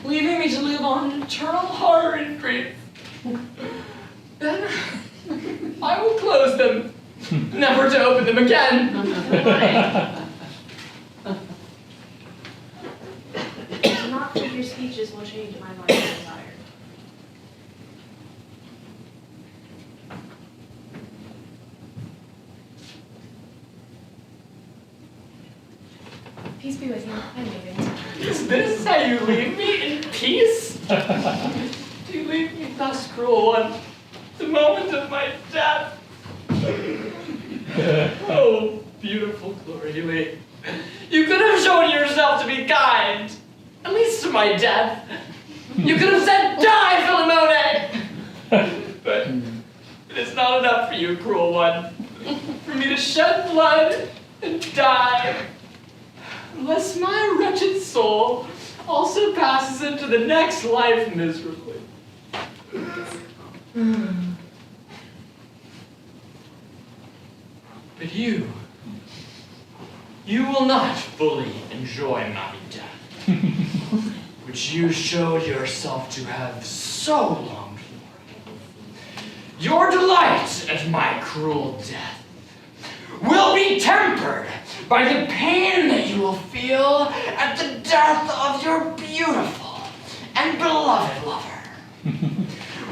S9: leaving me to live on in eternal horror and grief. Then I will close them, never to open them again.
S10: Do not think your speeches will change my mind and desire. Peace be with you. I'm leaving.
S9: Is this how you leave me in peace? Do you leave me thus, cruel one, the moment of my death? Oh, beautiful Glory, you could have shown yourself to be kind, at least to my death. You could have said, die, Philomone! But it is not enough for you, cruel one, for me to shed blood and die, unless my wretched soul also passes into the next life miserably. But you will not fully enjoy my death, which you showed yourself to have so longed for. Your delight at my cruel death will be tempered by the pain that you will feel at the death of your beautiful and beloved lover.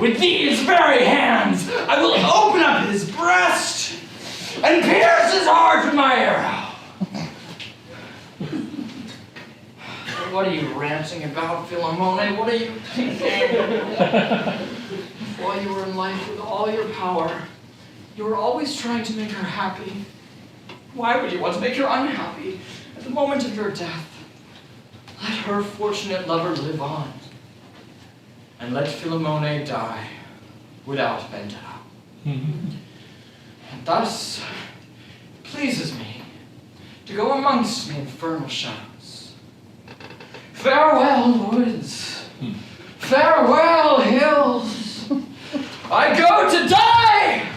S9: With these very hands, I will open up his breast and pierce his heart with my arrow. What are you ranting about, Philomone? What are you thinking? While you were in life with all your power, you were always trying to make her happy. Why would you want to make her unhappy at the moment of your death? Let her fortunate lover live on, and let Philomone die without vendetta. And thus it pleases me to go amongst the infernal shadows. Farewell, woods. Farewell, hills. I go to die!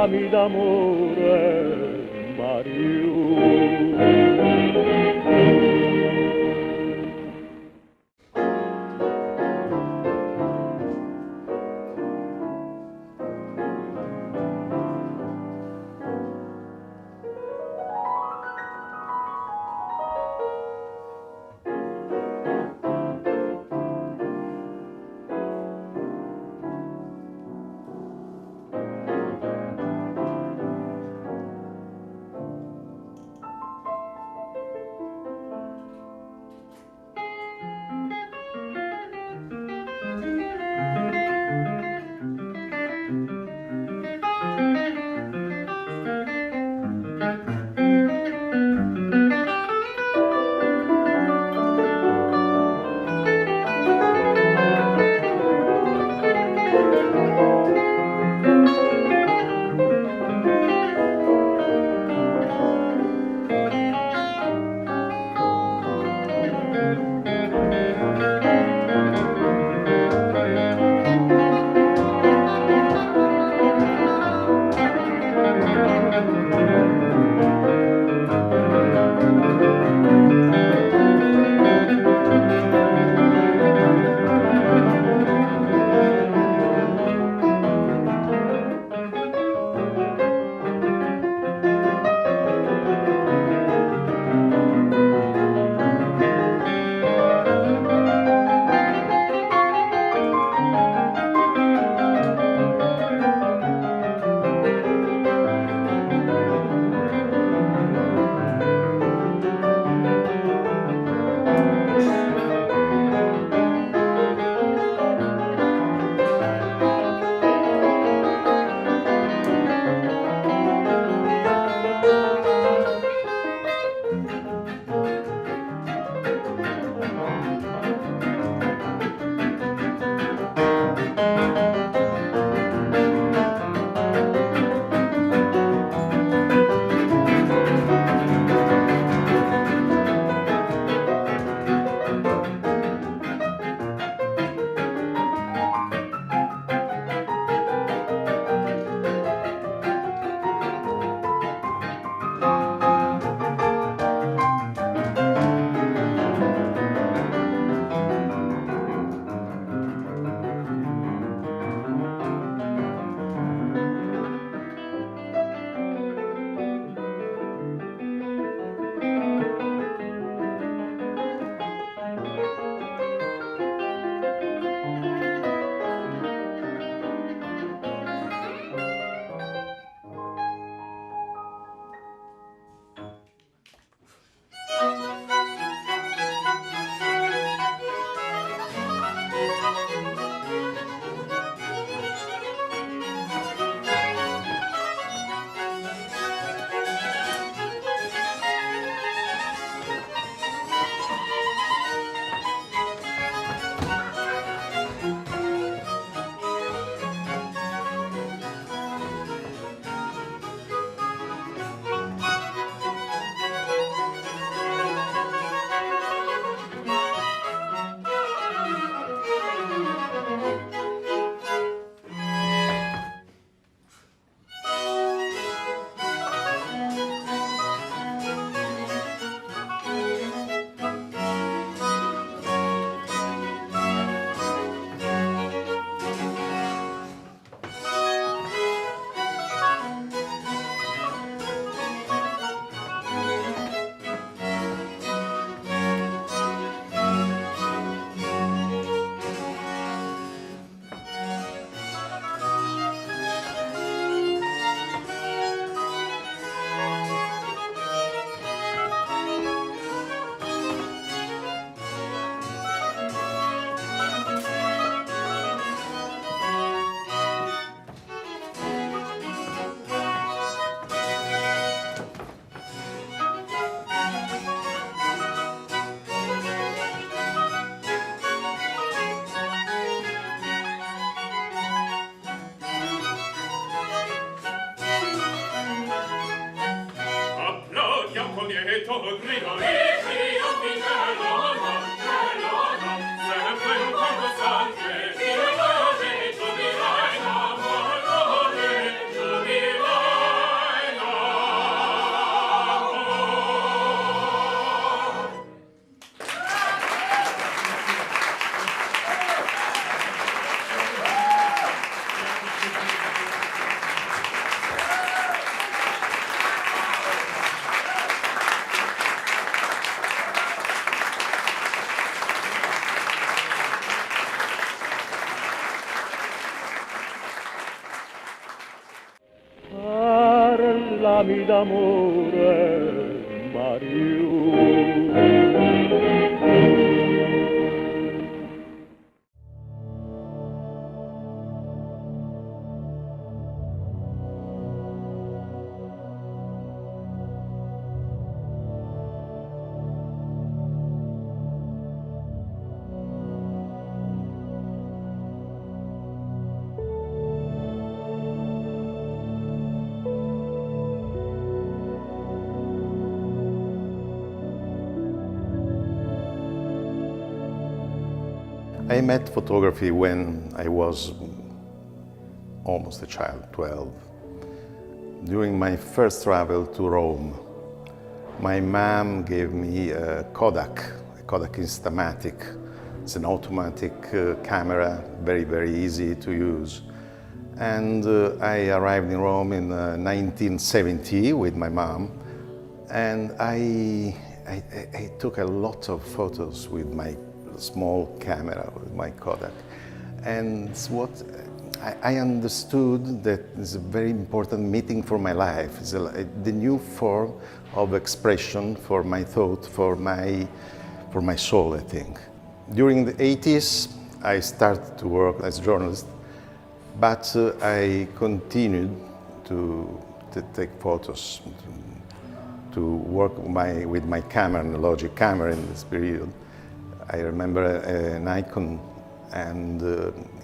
S4: chiami d'amore Mario.
S1: Tu mi
S4: chiami d'amore Mario.
S1: I met photography when I was almost a child, 12. During my first travel to Rome, my mom gave me a Kodak Instamatic. It's an automatic camera, very easy to use. And I arrived in Rome in 1970 with my mom, and I took a lot of photos with my small camera, with my Kodak. And it's what I understood that is a very important meeting for my life. It's the new form of expression for my thought, for my soul, I think. During the 80s, I started to work as a journalist, but I continued to take photos, to work with my camera, an analogic camera in this period. I remember an Nikon, and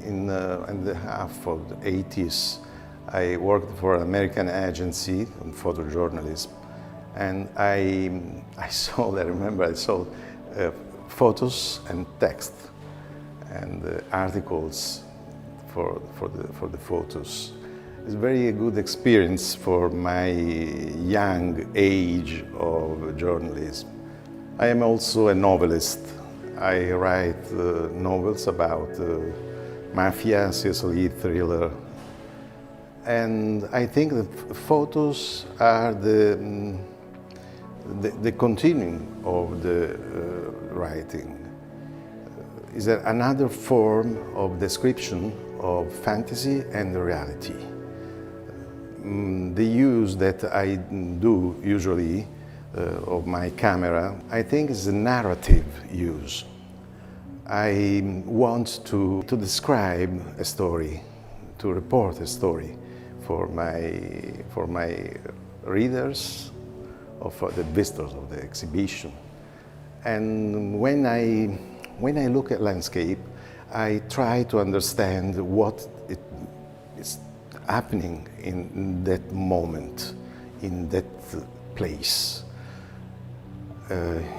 S1: in the half of the 80s, I worked for an American agency on photojournalism, and I saw photos and text and articles for the photos. It's a very good experience for my young age of journalism. I am also a novelist. I write novels about mafia, Sicily, thriller. And I think that photos are the continuing of the writing. Is another form of description of fantasy and reality. The use that I do usually of my camera, I think is a narrative use. I want to describe a story, to report a story for my readers or for the visitors of the exhibition. And when I look at landscape, I try to understand what is happening in that moment, in that place.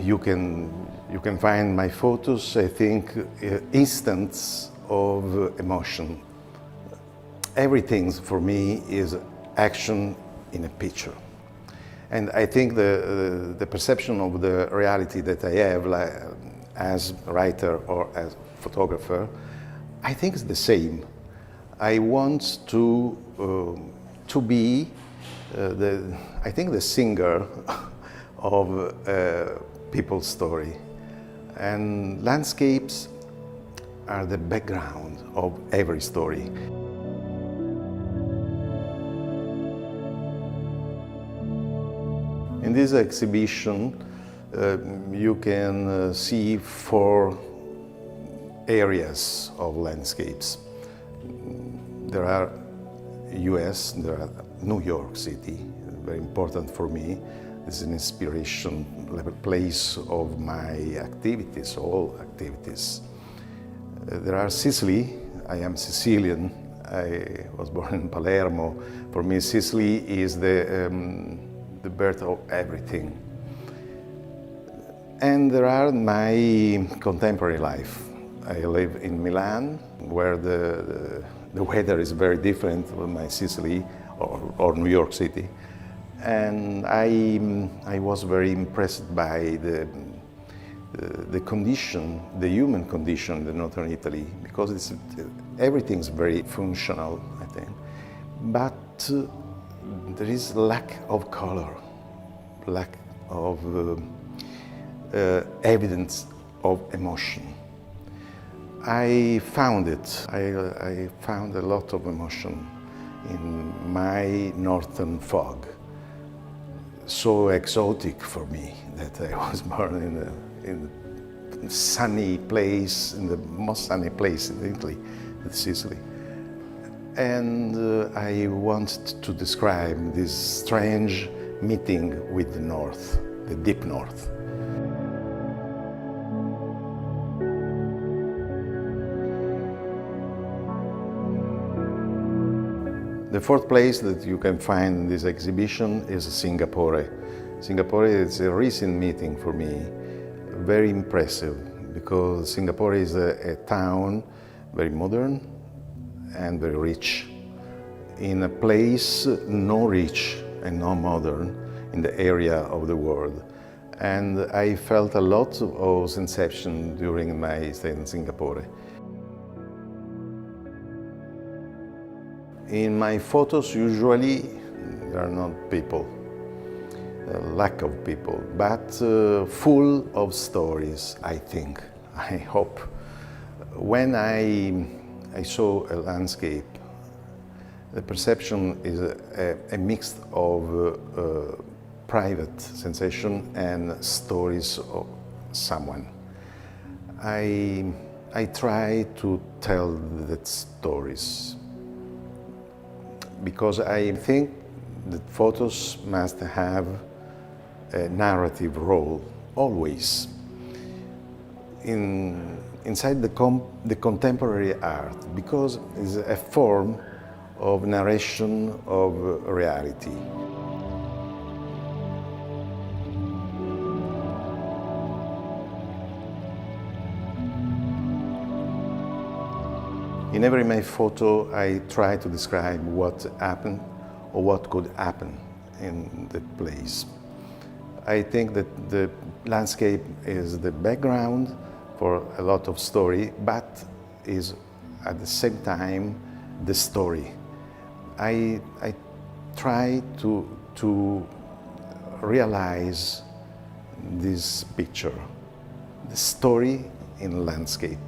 S1: You can find my photos, I think, instants of emotion. Everything for me is action in a picture. And I think the perception of the reality that I have as writer or as photographer, I think it's the same. I want to be the singer of people's story. And landscapes are the background of every story. In this exhibition, you can see 4 areas of landscapes. There are US, there are New York City, very important for me. This is an inspiration place of my activities, all activities. There are Sicily. I am Sicilian. I was born in Palermo. For me, Sicily is the birth of everything. And there are my contemporary life. I live in Milan, where the weather is very different from my Sicily or New York City. And I was very impressed by the condition, the human condition in northern Italy, because everything's very functional, I think. But there is lack of color, lack of evidence of emotion. I found it. I found a lot of emotion in my northern fog. so exotic for me that I was born in a sunny place, in the most sunny place in Italy, in Sicily. And I wanted to describe this strange meeting with the North, the deep North. The fourth place that you can find in this exhibition is Singapore. Singapore is a recent meeting for me, very impressive, because Singapore is a town very modern and very rich, in a place no rich and no modern in the area of the world. And I felt a lot of sensation during my stay in Singapore. In my photos, usually, there are not people, lack of people, but full of stories, I think, I hope. When I saw a landscape, the perception is a mix of private sensation and stories of someone. I try to tell the stories, because I think that photos must have a narrative role, always. Inside the contemporary art, because it's a form of narration of reality. In every my photo, I try to describe what happened or what could happen in the place. I think that the landscape is the background for a lot of story, but is at the same time the story. I try to realize this picture, the story in landscape.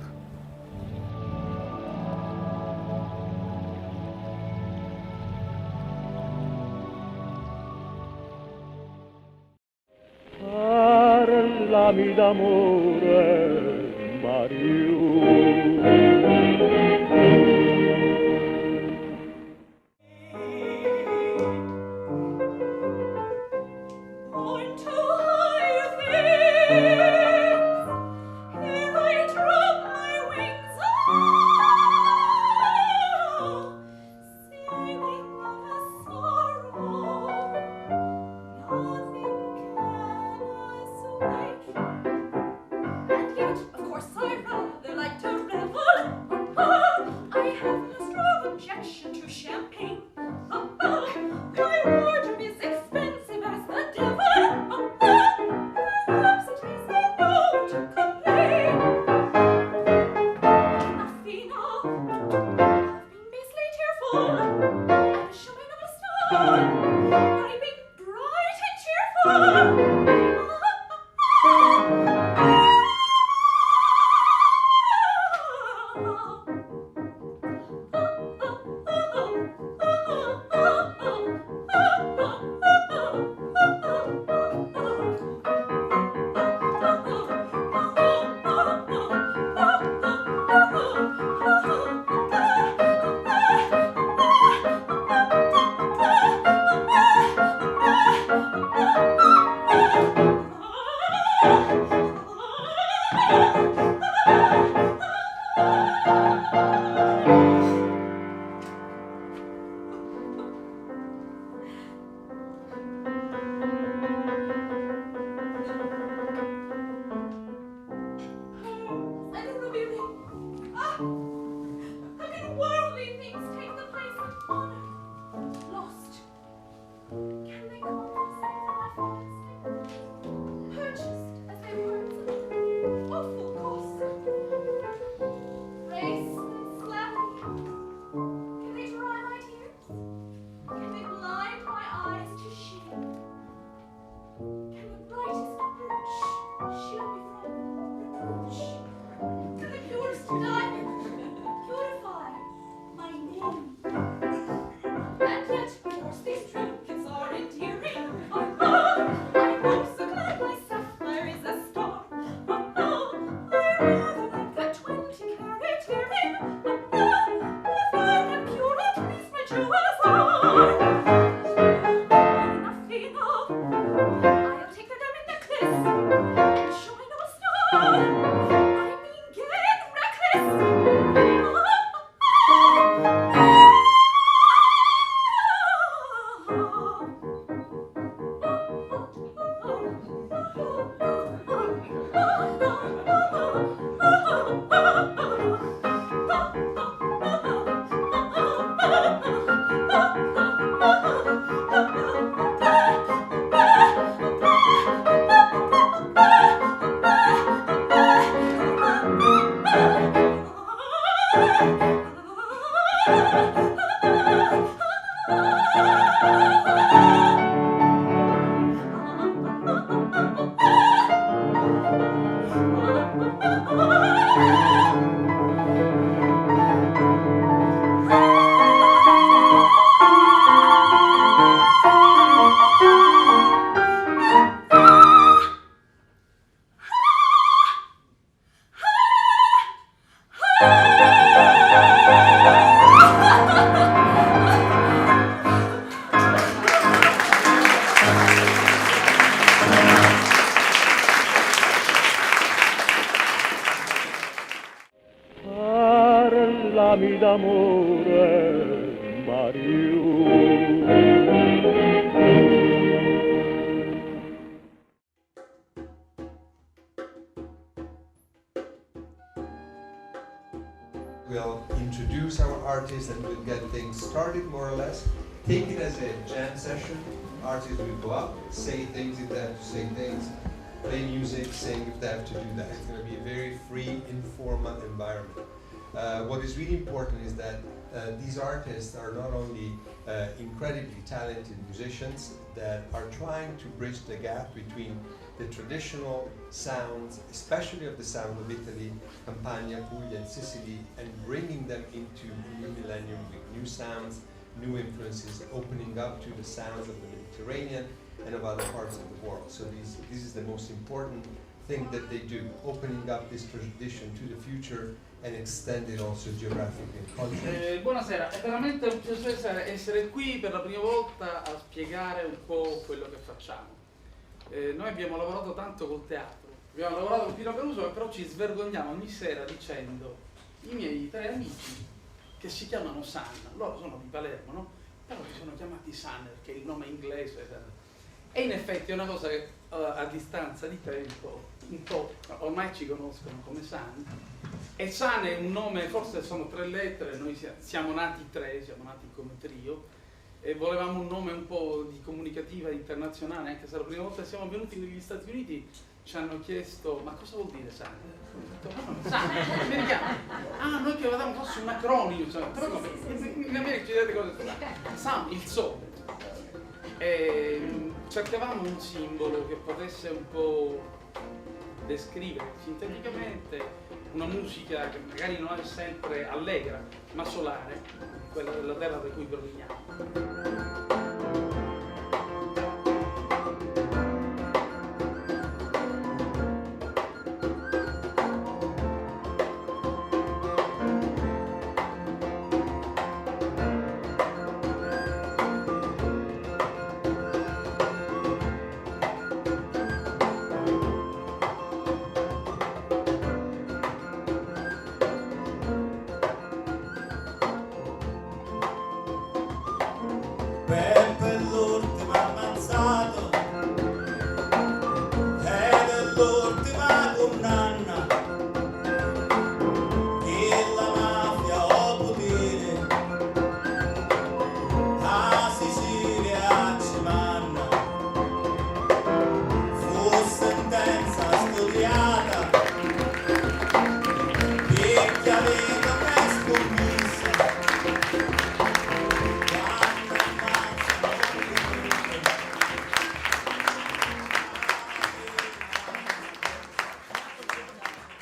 S4: Parlami d'amore, Mario. Parlami d'amore, Mario.
S3: We'll introduce our artists and we'll get things started more or less. Take it as a jam session. Artists will go up, say things if they have to say things, play music, sing if they have to do that. It's going to be a very free, informal environment. What is really important is that these artists are not only incredibly talented musicians that are trying to bridge the gap between the traditional sounds, especially of the sound of Italy, Campania, Puglia and Sicily, and bringing them into the new millennium with new sounds, new influences, opening up to the sounds of the Mediterranean and of other parts of the world. So this is the most important thing that they do, opening up this tradition to the future and extend it also geographically and culturally.
S8: Buonasera, è veramente un piacere essere qui per la prima volta a spiegare un po' quello che facciamo. Noi abbiamo lavorato tanto col teatro, abbiamo lavorato con Pino Caruso, però ci svergogniamo ogni sera dicendo i miei 3 amici che si chiamano San, loro sono di Palermo, no? Però si sono chiamati San perché è il nome inglese. E in effetti è una cosa che a distanza di tempo un po' ormai ci conoscono come San. E San è un nome, forse sono 3 lettere, noi siamo nati 3, siamo nati come trio e volevamo un nome un po' di comunicativa internazionale, anche se la prima volta che siamo venuti negli Stati Uniti ci hanno chiesto ma cosa vuol dire San? San, americano. Ah, noi credevamo fosse un acronimo, cioè, però come? In America ci dite cose San, il sole. E cercavamo un simbolo che potesse un po' descrivere sinteticamente una musica che magari non è sempre allegra, ma solare, quella della terra da cui proveniamo.
S11: Peppe l'ultimo ammazzato ed è l'ultima condanna che la mafia o potere a Sicilia ci manna. Fu sentenza studiata perché aveva presto commesso.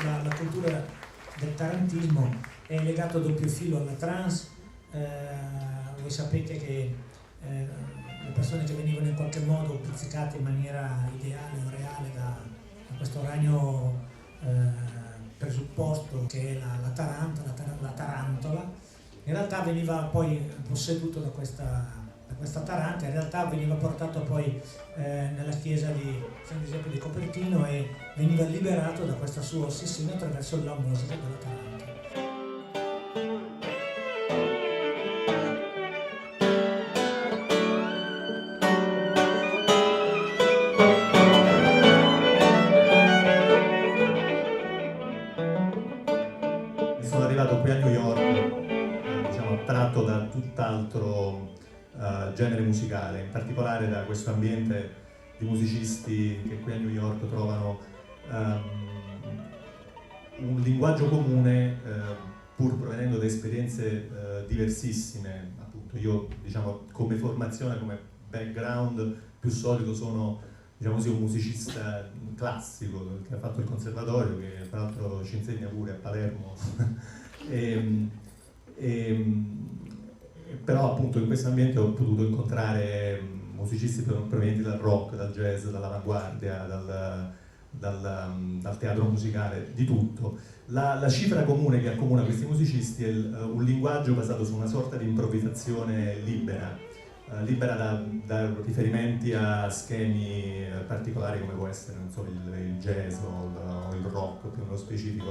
S24: La cultura del tarantismo è legata a doppio filo alla trance. Voi sapete che le persone che venivano in qualche modo pizzicate in maniera ideale o reale da questo ragno presupposto che è la tarantola, in realtà veniva poi posseduto da questa taranta, in realtà veniva portato poi nella chiesa di San Giuseppe di Copertino e veniva liberato da questa sua ossessione attraverso la musica della taranta.
S25: Sono
S13: arrivato qui a New York, diciamo, attratto da tutt'altro genere musicale, in particolare da questo ambiente di musicisti che qui a New York trovano un linguaggio comune, pur provenendo da esperienze diversissime. Appunto, io, diciamo, come formazione, come background più solido sono, diciamo così, un musicista classico che ha fatto il conservatorio, che tra l'altro ci insegna pure a Palermo. Però appunto in questo ambiente ho potuto incontrare musicisti provenienti dal rock, dal jazz, dall'avanguardia, dal teatro musicale, di tutto. La cifra comune che accomuna questi musicisti è un linguaggio basato su una sorta di improvvisazione libera, da riferimenti a schemi particolari come può essere, non so, il jazz o il rock più nello specifico.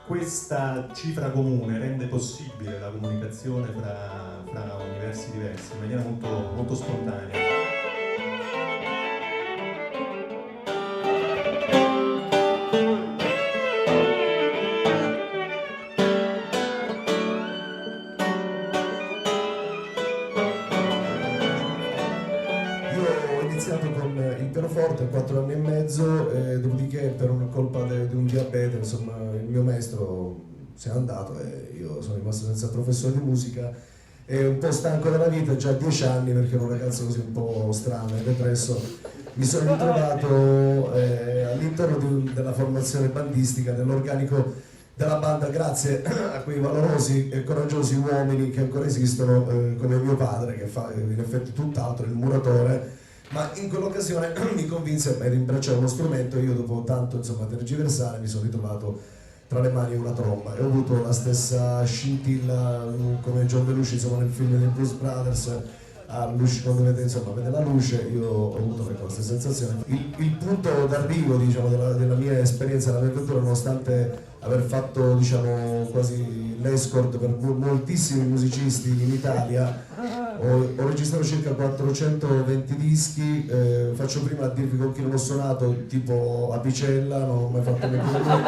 S13: Questa cifra comune rende possibile la comunicazione fra universi diversi in maniera molto, molto spontanea.
S14: Pianoforte 4 anni e mezzo, dopodiché per una colpa di un diabete, insomma, il mio maestro se n'è andato e io sono rimasto senza professore di musica e un po' stanco della vita, già 10 anni, perché ero un ragazzo così un po' strano e depresso, mi sono ritrovato all'interno della formazione bandistica, dell'organico della banda, grazie a quei valorosi e coraggiosi uomini che ancora esistono, come mio padre, che fa in effetti tutt'altro, il muratore. Ma in quell'occasione mi convinse a rimbracciare uno strumento e io, dopo tanto, insomma, tergiversare, mi sono ritrovato tra le mani una tromba e ho avuto la stessa scintilla come John Belushi, insomma, nel film dei Blues Brothers, a luce, quando vede la luce, io ho avuto le queste sensazioni. Il punto d'arrivo, diciamo, della mia esperienza, della mia avventura, nonostante aver fatto, diciamo, quasi l'escort per moltissimi musicisti in Italia, ho registrato circa 420 dischi, faccio prima a dirvi con chi non ho suonato, tipo a Picella, non ho mai fatto neppure lui.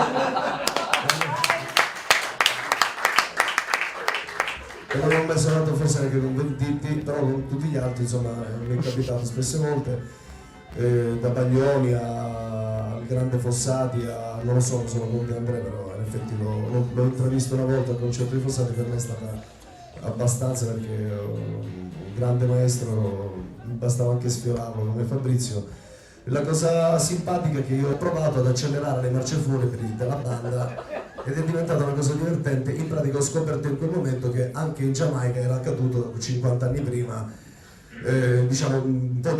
S14: E non ho mai suonato forse neanche con Venditti, però con tutti gli altri, insomma, mi è capitato spesse volte, da Baglioni al grande Fossati, non lo so, sono con De André, però in effetti l'ho intravisto una volta al concerto di Fossati, per me è stata abbastanza, perché un grande maestro, mi bastava anche sfiorarlo come Fabrizio. La cosa simpatica è che io ho provato ad accelerare le marce funebre della banda ed è diventata una cosa divertente. In pratica ho scoperto in quel momento che anche in Giamaica era accaduto 50 anni prima, diciamo un po'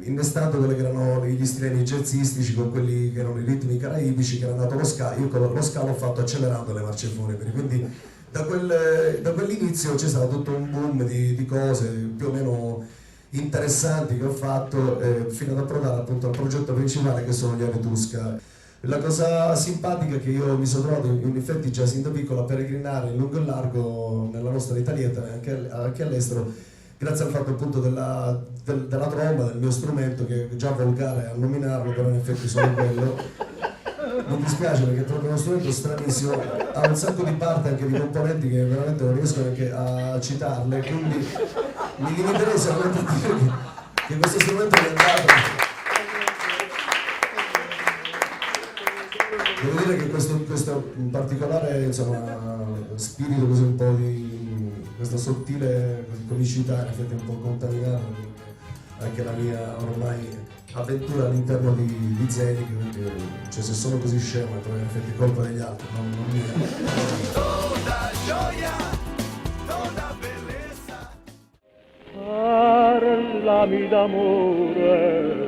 S14: innestando quelli che erano gli stilemi jazzistici con quelli che erano i ritmi caraibici, che era nato lo ska. Io con lo ska l'ho fatto accelerando le marce funebri, quindi da quell'inizio c'è stato tutto un boom di cose più o meno interessanti che ho fatto, fino ad approdare appunto al progetto principale, che sono gli Aretusca. La cosa simpatica è che io mi sono trovato in effetti già sin da piccolo a peregrinare in lungo e largo nella nostra Italietta, anche all'estero, grazie al fatto appunto della tromba, del mio strumento, che è già volgare a nominarlo, però in effetti sono quello. Mi dispiace perché è proprio uno strumento stranissimo, ha un sacco di parti, anche di componenti, che veramente non riesco neanche a citarle, quindi mi limiterei solamente a dire che questo strumento mi è andato. Devo dire che questo particolare, insomma, spirito così, un po' di questa sottile comicità, in effetti è un po' contaminato anche la mia ormai avventura all'interno di Zelig, quindi cioè, se sono così scemo è in effetti colpa degli altri, non mia.
S11: Toda gioia, toda bellezza.
S4: Parlami d'amore,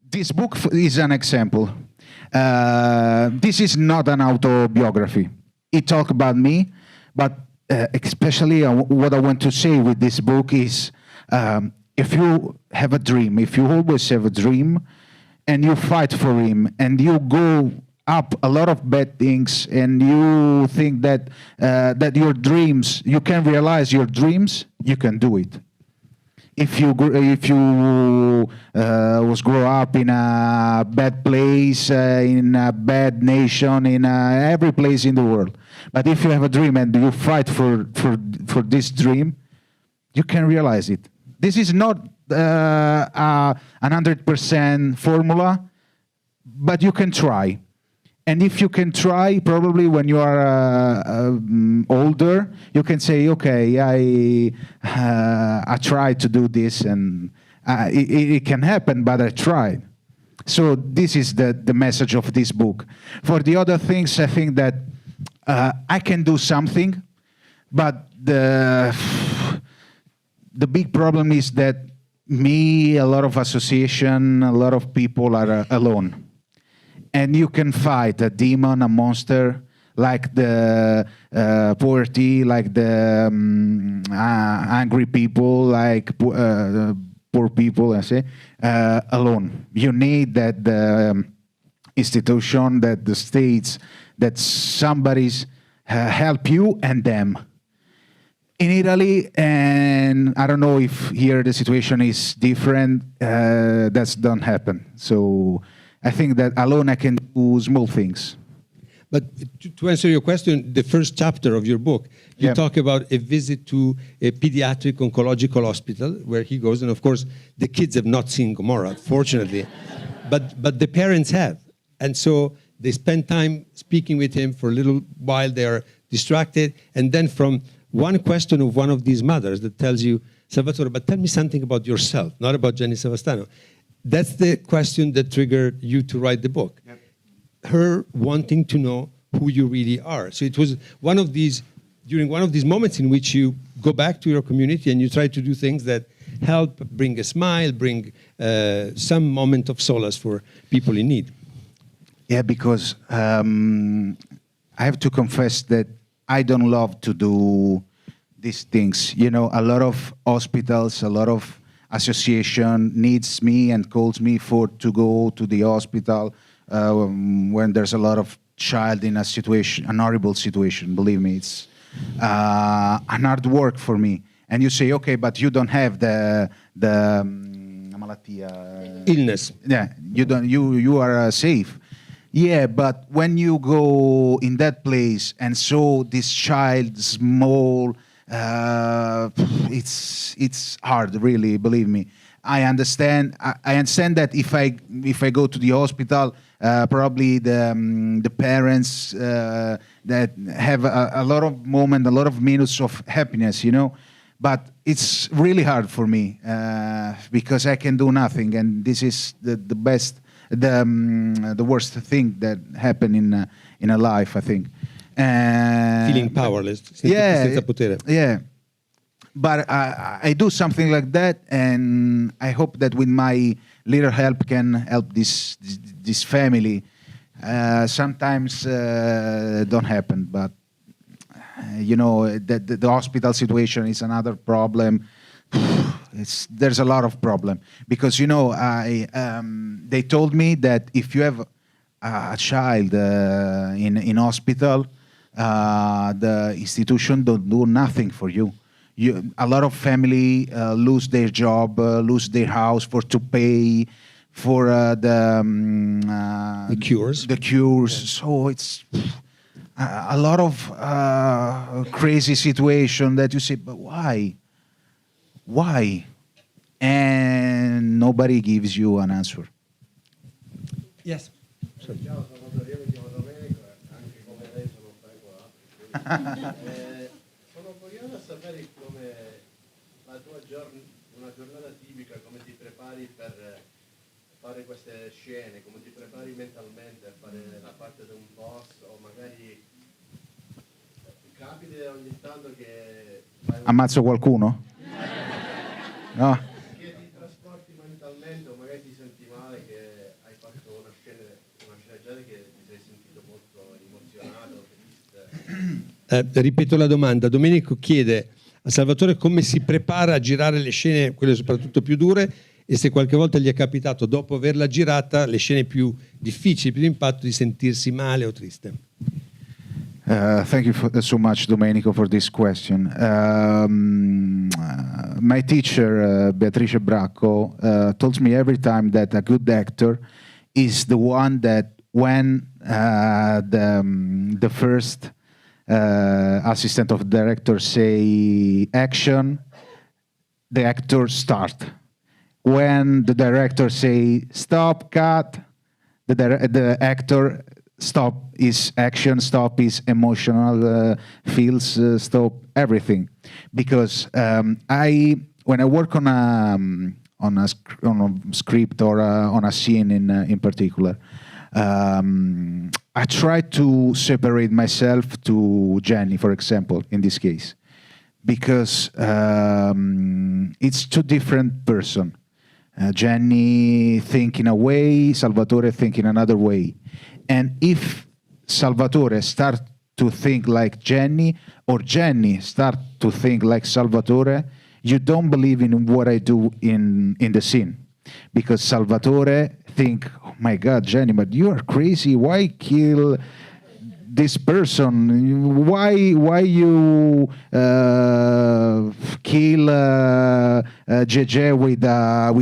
S15: This book is an example. This is not an autobiography. It talks about me, but especially what I want to say with this book is, if you have a dream, if you always have a dream, and you fight for him, and you go up a lot of bad things, and you think that that your dreams, you can realize your dreams, you can do it. if you was grow up in a bad place, in a bad nation, in every place in the world. But if you have a dream and you fight for this dream, you can realize it. This is not a 100% formula, but you can try. And if you can try, probably when you are older, you can say, okay, I tried to do this, and it can happen, but I tried. So this is the message of this book. For the other things, I think that I can do something, but the big problem is that me, a lot of association, a lot of people are alone. And you can fight a demon, a monster, like the poverty, like the angry people, like poor people, I say, alone. You need that the institution, that the states, that somebody's help you and them. In Italy, and I don't know if here the situation is different, that don't happen. So I think that alone I can do small things.
S16: But to answer your question, the first chapter of your book, you talk about a visit to a pediatric oncological hospital where he goes, and of course the kids have not seen Gomorrah, fortunately, but the parents have. And so they spend time speaking with him for a little while, they're distracted, and then from one question of one of these mothers that tells you, Salvatore, but tell me something about yourself, not about Jenny Savastano. That's the question that triggered you to write the book. Yep. Her wanting to know who you really are. So it was during one of these moments in which you go back to your community and you try to do things that help bring a smile, bring some moment of solace for people in need.
S15: Yeah, because I have to confess that I don't love to do these things. You know, a lot of hospitals, a lot of association needs me and calls me to go to the hospital when there's a lot of child in a situation, an horrible situation. Believe me, it's an hard work for me. And you say, okay, but you don't have the
S16: illness.
S15: Yeah, you don't. You are safe. Yeah, but when you go in that place and saw this child small. It's hard, really. Believe me. I understand. I understand that if I go to the hospital, probably the parents that have a lot of moments, a lot of minutes of happiness, you know. But it's really hard for me because I can do nothing, and this is the best, the worst thing that happened in a life, I think.
S16: Feeling powerless, senza potere.
S15: Yeah, but I do something like that, and I hope that with my little help can help this family. Sometimes don't happen, but you know the hospital situation is another problem. There's a lot of problem because you know they told me that if you have a child in hospital. The institution don't do nothing for you. A lot of family lose their job, lose their house to pay for the
S16: cures.
S15: The cures. Yeah. So it's a lot of crazy situation that you say, but why? Why? And nobody gives you an answer.
S16: Yes.
S17: Sono curioso a sapere come la tua una giornata tipica, come ti prepari per fare queste scene, come ti prepari mentalmente a fare la parte di un boss, o magari capita ogni tanto che
S15: ammazzo qualcuno? No.
S17: Che ti trasporti mentalmente, o magari ti senti male che hai fatto una sceneggiata che ti sei sentito molto emozionato, triste.
S16: Ripeto la domanda. Domenico chiede a Salvatore come si prepara a girare le scene, quelle soprattutto più dure, e se qualche volta gli è capitato, dopo averla girata, le scene più difficili, più di impatto, di sentirsi male o triste.
S15: Thank you so much, Domenico, for this question. My teacher, Beatrice Bracco, tells me every time that a good actor is the one that when the first assistant of the director say action, the actor start. When the director say stop, cut, the actor stop his action, stop his emotional feels, stop everything. Because when I work on a script or on a scene in particular, I try to separate myself to Jenny, for example, in this case, because it's two different person. Jenny think in a way, Salvatore think in another way. And if Salvatore start to think like Jenny, or Jenny start to think like Salvatore, you don't believe in what I do in the scene. Because Salvatore think, oh my God, Jenny, but you are crazy. Why kill this person? Why you kill JJ with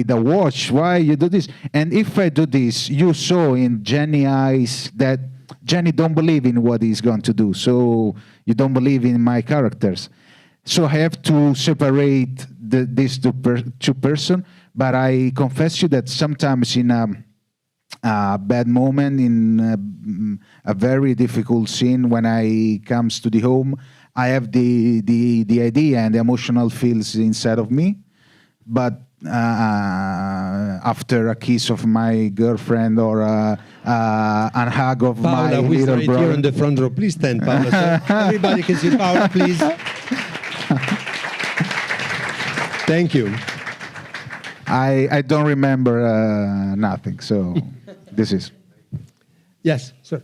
S15: a watch? Why you do this? And if I do this, you saw in Jenny's eyes that Jenny don't believe in what he's going to do. So you don't believe in my characters. So I have to separate these two person. But I confess you that sometimes in a bad moment, in a very difficult scene, when I comes to the home, I have the idea and the emotional feels inside of me. But after a kiss of my girlfriend or a hug of my
S16: Paola, who is
S15: little
S16: right
S15: brother.
S16: here in the front row. Please stand, Paola. So everybody can see Paola, please. Thank you.
S15: I don't remember nothing, so this is.
S16: Yes, sir.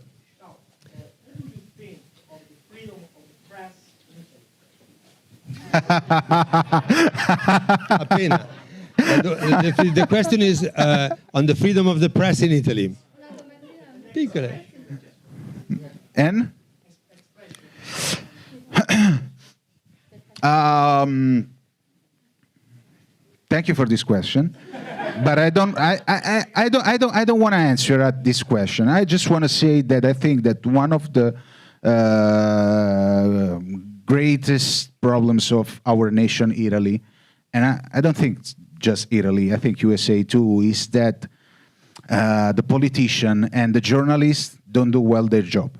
S16: Appena. The question is on the freedom of the press in Italy. Piccole.
S15: And? Thank you for this question, but I don't want to answer at this question. I just want to say that I think that one of the greatest problems of our nation, Italy, and I don't think just Italy, I think USA too, is that the politician and the journalists don't do well their job.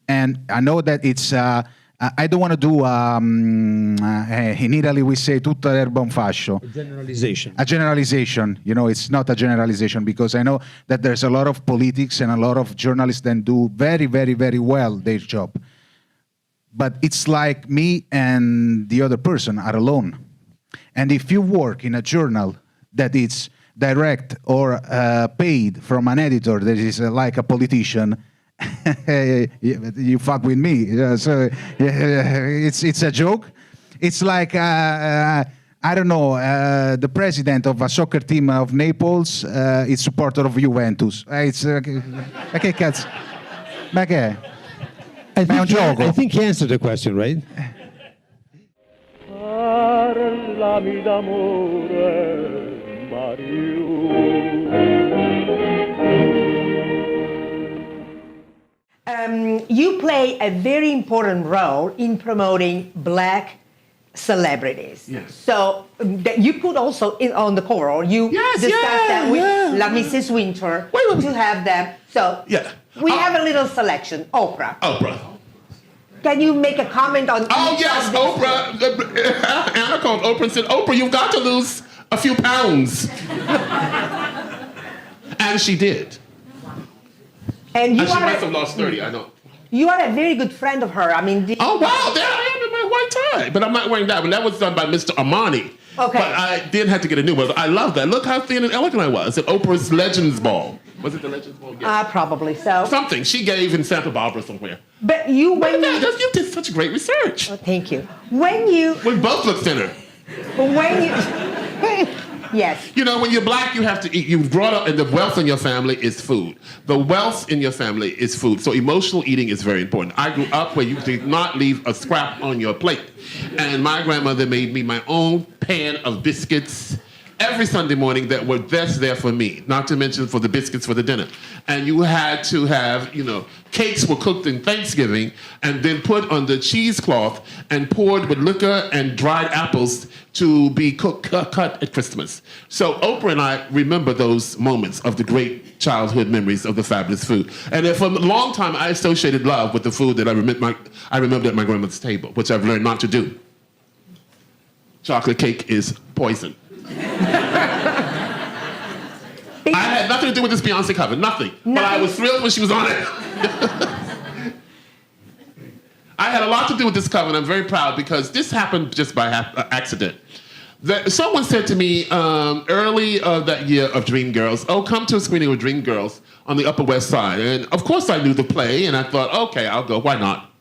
S15: And I know that it's I don't want to do, in Italy we say tutta l'erba un fascio.
S16: A generalization.
S15: A generalization. You know, it's not a generalization because I know that there's a lot of politics and a lot of journalists that do very, very, very well their job. But it's like me and the other person are alone. And if you work in a journal that is direct or paid from an editor that is like a politician, you fuck with me. So it's a joke. It's like I don't know. The president of a soccer team of Naples is supporter of Juventus. It's che cazzo? Ma che è? Ma è un gioco.
S16: I think he answered the question, right?
S4: Parlami d'amore,
S18: You play a very important role in promoting black celebrities.
S19: Yes.
S18: So that you put also on the cover, you discussed that with La Mrs. Winter to have them. So we have a little selection. Oprah. Can you make a comment on?
S19: Oh yes, Oprah. Anna called Oprah and said, "Oprah, you've got to lose a few pounds," and she did.
S18: And
S19: she must have lost 30. I know.
S18: You are a very good friend of her. I mean.
S19: Oh wow, there I am in my white tie, but I'm not wearing that one. That was done by Mr. Armani.
S18: Okay.
S19: But I did have to get a new one. I love that. Look how thin and elegant I was at Oprah's Legends Ball. Was it the Legends Ball? Yes.
S18: Probably so.
S19: Something she gave in Santa Barbara somewhere.
S18: But you
S19: did such great research.
S18: Oh, thank you. When you
S19: we both look thinner.
S18: When you Yes.
S19: You know, when you're black, you have to eat. You've brought up, and the wealth in your family is food. The wealth in your family is food. So emotional eating is very important. I grew up where you did not leave a scrap on your plate. And my grandmother made me my own pan of biscuits every Sunday morning that were just there for me, not to mention for the biscuits for the dinner. And you had to have, you know, cakes were cooked in Thanksgiving and then put on the cheesecloth and poured with liquor and dried apples to be cut at Christmas. So Oprah and I remember those moments of the great childhood memories of the fabulous food. And for a long time, I associated love with the food that I remembered at my grandmother's table, which I've learned not to do. Chocolate cake is poison. I had nothing to do with this Beyonce cover, nothing. But I was thrilled when she was on it. I had a lot to do with this cover, and I'm very proud because this happened just by accident. Someone said to me early that year of Dreamgirls, oh, come to a screening of Dreamgirls on the Upper West Side. And of course I knew the play, and I thought, okay, I'll go, why not?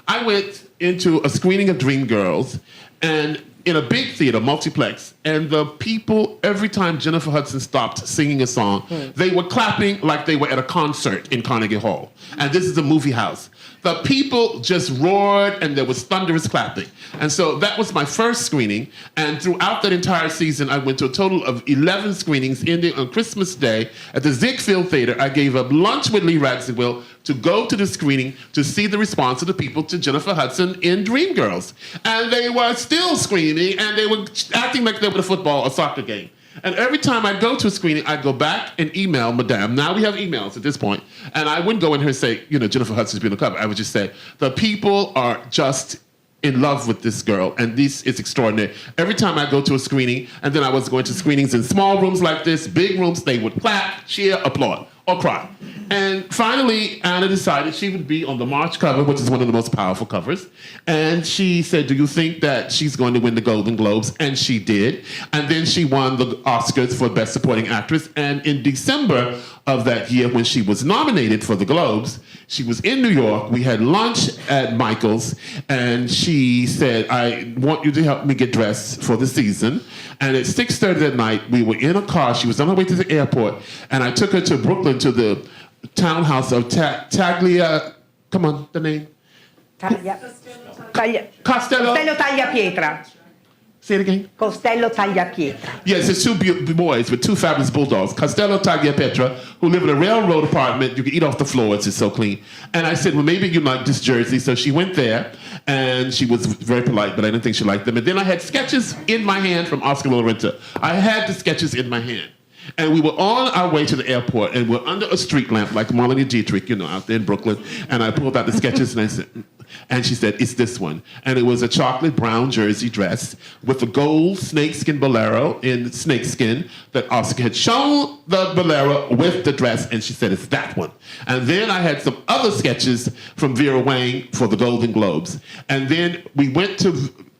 S19: I went into a screening of Dreamgirls, and in a big theater, multiplex, and the people, every time Jennifer Hudson stopped singing a song, they were clapping like they were at a concert in Carnegie Hall. And this is a movie house. The people just roared, and there was thunderous clapping. And so that was my first screening, and throughout that entire season, I went to a total of 11 screenings, ending on Christmas Day at the Ziegfeld Theater. I gave up lunch with Lee Radziwill to go to the screening to see the response of the people to Jennifer Hudson in Dreamgirls. And they were still screaming, and they were acting like they were at a football or soccer game. And every time I'd go to a screening, I'd go back and email Madame. Now we have emails at this point. And I wouldn't go in here and say, you know, Jennifer Hudson's been on the cover. I would just say, the people are just in love with this girl, and this is extraordinary. Every time I go to a screening, and then I was going to screenings in small rooms like this, big rooms, they would clap, cheer, applaud, or cry. And finally, Anna decided she would be on the March cover, which is one of the most powerful covers. And she said, do you think that she's going to win the Golden Globes? And she did. And then she won the Oscars for Best Supporting Actress. And in December of that year, when she was nominated for the Globes, she was in New York. We had lunch at Michael's, and she said, I want you to help me get dressed for the season. And at 6:30 that night, we were in a car. She was on her way to the airport, and I took her to Brooklyn to the townhouse of Taglia. Come on, the name.
S18: Costello Tagliapietra.
S19: Say it again.
S18: Costello Tagliapietra.
S19: Yes, it's two boys with two fabulous bulldogs. Costello Tagliapietra, who live in a railroad apartment. You can eat off the floor. It's just so clean. And I said, well, maybe you like this jersey. So she went there, and she was very polite, but I didn't think she liked them. And then I had sketches in my hand from Oscar de la Renta. I had the sketches in my hand. And we were on our way to the airport, and we're under a street lamp like Marlene Dietrich, you know, out there in Brooklyn. And I pulled out the sketches, and I said, and she said, it's this one. And it was a chocolate brown jersey dress with a gold snakeskin bolero in snakeskin that Oscar had shown the bolero with the dress, and she said, it's that one. And then I had some other sketches from Vera Wang for the Golden Globes. And then we went to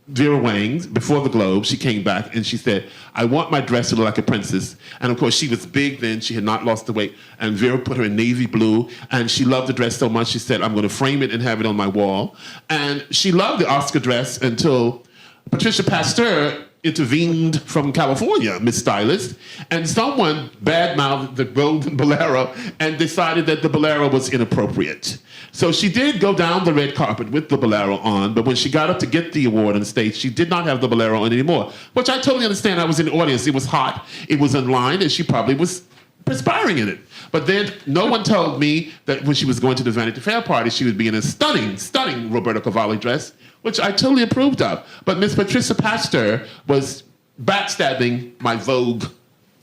S19: Vera Wang's before the Globe. She came back and she said, I want my dress to look like a princess. And of course, she was big then. She had not lost the weight. And Vera put her in navy blue. And she loved the dress so much, she said, I'm going to frame it and have it on my wall. And she loved the Oscar dress until Patricia Pasteur intervened from California, Miss Stylist, and someone badmouthed the golden bolero and decided that the bolero was inappropriate. So she did go down the red carpet with the bolero on, but when she got up to get the award on stage, she did not have the bolero on anymore, which I totally understand. I was in the audience. It was hot. It was in line, and she probably was perspiring in it. But then no one told me that when she was going to the Vanity Fair party, she would be in a stunning, stunning Roberto Cavalli dress, which I totally approved of. But Miss Patricia Pasteur was backstabbing my Vogue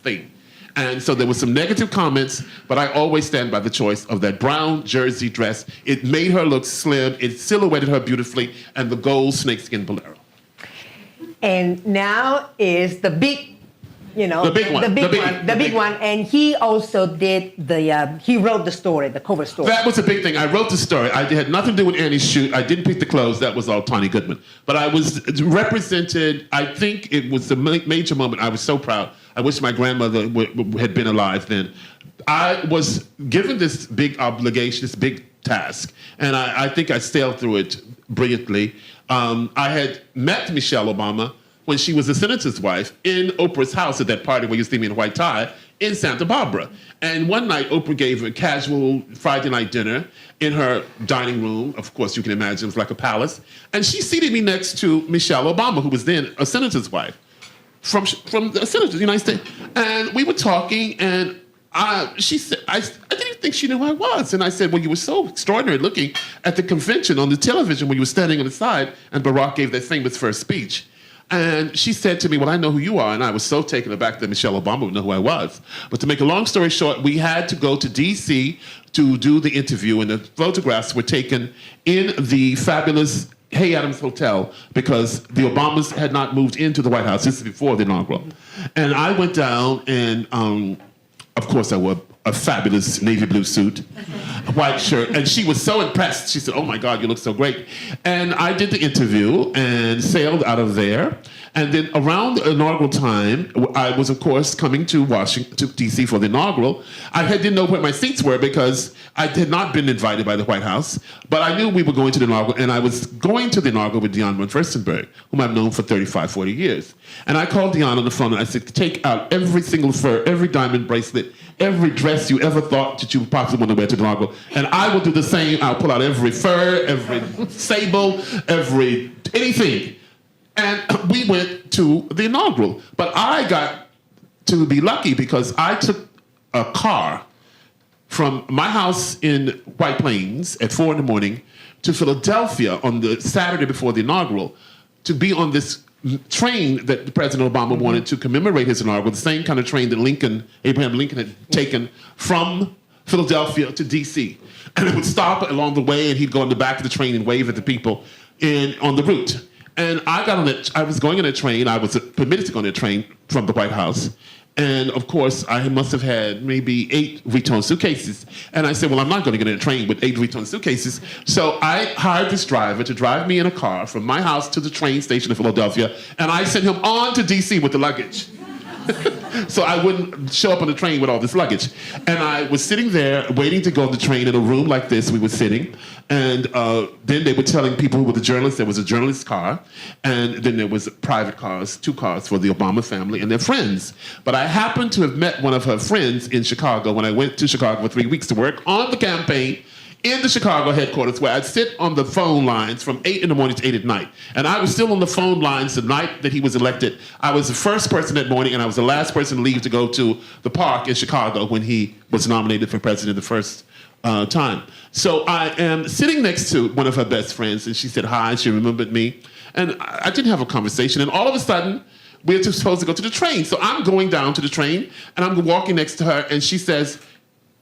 S19: thing. And so there was some negative comments, but I always stand by the choice of that brown jersey dress. It made her look slim, it silhouetted her beautifully, and the gold snakeskin bolero.
S18: And now is the big, you know,
S19: the big one,
S18: the big one, and he also did he wrote the story, the cover story.
S19: That was a big thing. I wrote the story. I had nothing to do with Annie's shoot. I didn't pick the clothes. That was all Tawny Goodman. But I was represented. I think it was a major moment. I was so proud. I wish my grandmother had been alive then. I was given this big obligation, this big task, and I think I sailed through it brilliantly. I had met Michelle Obama when she was a senator's wife in Oprah's house at that party where you see me in a white tie in Santa Barbara. And one night, Oprah gave a casual Friday night dinner in her dining room. Of course, you can imagine it was like a palace. And she seated me next to Michelle Obama, who was then a senator's wife from the senator of the United States. And we were talking, and she said, I didn't even think she knew who I was. And I said, well, you were so extraordinary looking at the convention on the television when you were standing on the side and Barack gave that famous first speech. And she said to me, well, I know who you are. And I was so taken aback that Michelle Obama would know who I was. But to make a long story short, we had to go to D.C. to do the interview. And the photographs were taken in the fabulous Hay Adams Hotel because the Obamas had not moved into the White House. This is before the inaugural. And I went down and, of course, I wore a fabulous navy blue suit, a white shirt, and she was so impressed. She said, oh my God, you look so great. And I did the interview and sailed out of there. And then around the inaugural time, I was, of course, coming to Washington, to D.C. for the inaugural. Didn't know where my seats were because I had not been invited by the White House, but I knew we were going to the inaugural, and I was going to the inaugural with Dion von Furstenberg, whom I've known for 35, 40 years. And I called Dion on the phone, and I said, take out every single fur, every diamond bracelet, every dress you ever thought that you would possibly want to wear to the inaugural, and I will do the same. I'll pull out every fur, every sable, anything. And we went to the inaugural. But I got to be lucky because I took a car from my house in White Plains at 4 in the morning to Philadelphia on the Saturday before the inaugural to be on this train that President Obama wanted to commemorate his inaugural, the same kind of train that Abraham Lincoln had taken from Philadelphia to D.C. And it would stop along the way, and he'd go in the back of the train and wave at the people on the route. And I was going on a train. I was permitted to go on a train from the White House. And of course, I must have had maybe 8 Vuitton suitcases. And I said, well, I'm not going to get on a train with 8 Vuitton suitcases. So I hired this driver to drive me in a car from my house to the train station in Philadelphia. And I sent him on to D.C. with the luggage. So I wouldn't show up on the train with all this luggage. And I was sitting there waiting to go on the train in a room like this. We were sitting. And then they were telling people who were the journalists there was a journalist's car. And then there was private cars, 2 cars for the Obama family and their friends. But I happened to have met one of her friends in Chicago when I went to Chicago for 3 weeks to work on the campaign in the Chicago headquarters, where I'd sit on the phone lines from 8 in the morning to 8 at night. And I was still on the phone lines the night that he was elected. I was the first person that morning, and I was the last person to leave to go to the park in Chicago when he was nominated for president the first time. So I am sitting next to one of her best friends, and she said hi, she remembered me. And I didn't have a conversation, and all of a sudden, we're supposed to go to the train. So I'm going down to the train, and I'm walking next to her, and she says,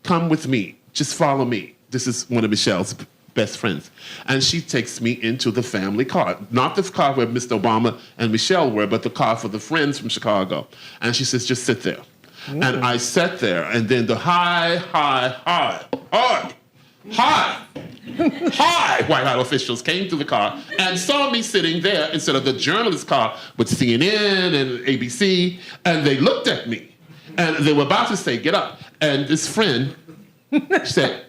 S19: come with me, just follow me. This is one of Michelle's best friends. And she takes me into the family car. Not the car where Mr. Obama and Michelle were, but the car for the friends from Chicago. And she says, just sit there. Mm. And I sat there, and then the high White House officials came to the car and saw me sitting there instead of the journalist car with CNN and ABC, and they looked at me. And they were about to say, get up. And this friend said,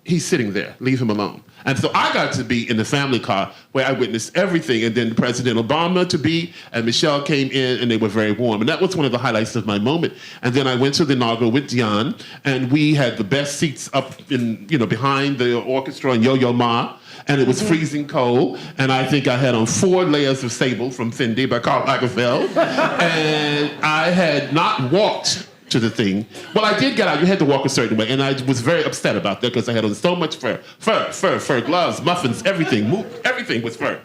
S19: he's sitting there, leave him alone. And so I got to be in the family car where I witnessed everything. And then President Obama to be, and Michelle came in, and they were very warm. And that was one of the highlights of my moment. And then I went to the inaugural with Dion, and we had the best seats up in, behind the orchestra and Yo-Yo Ma. And it was freezing cold. And I think I had on 4 layers of sable from Fendi by Karl Lagerfeld. And I had not walked to the thing. Well, I did get out. You had to walk a certain way, and I was very upset about that because I had on so much fur, gloves, muffins, everything was fur.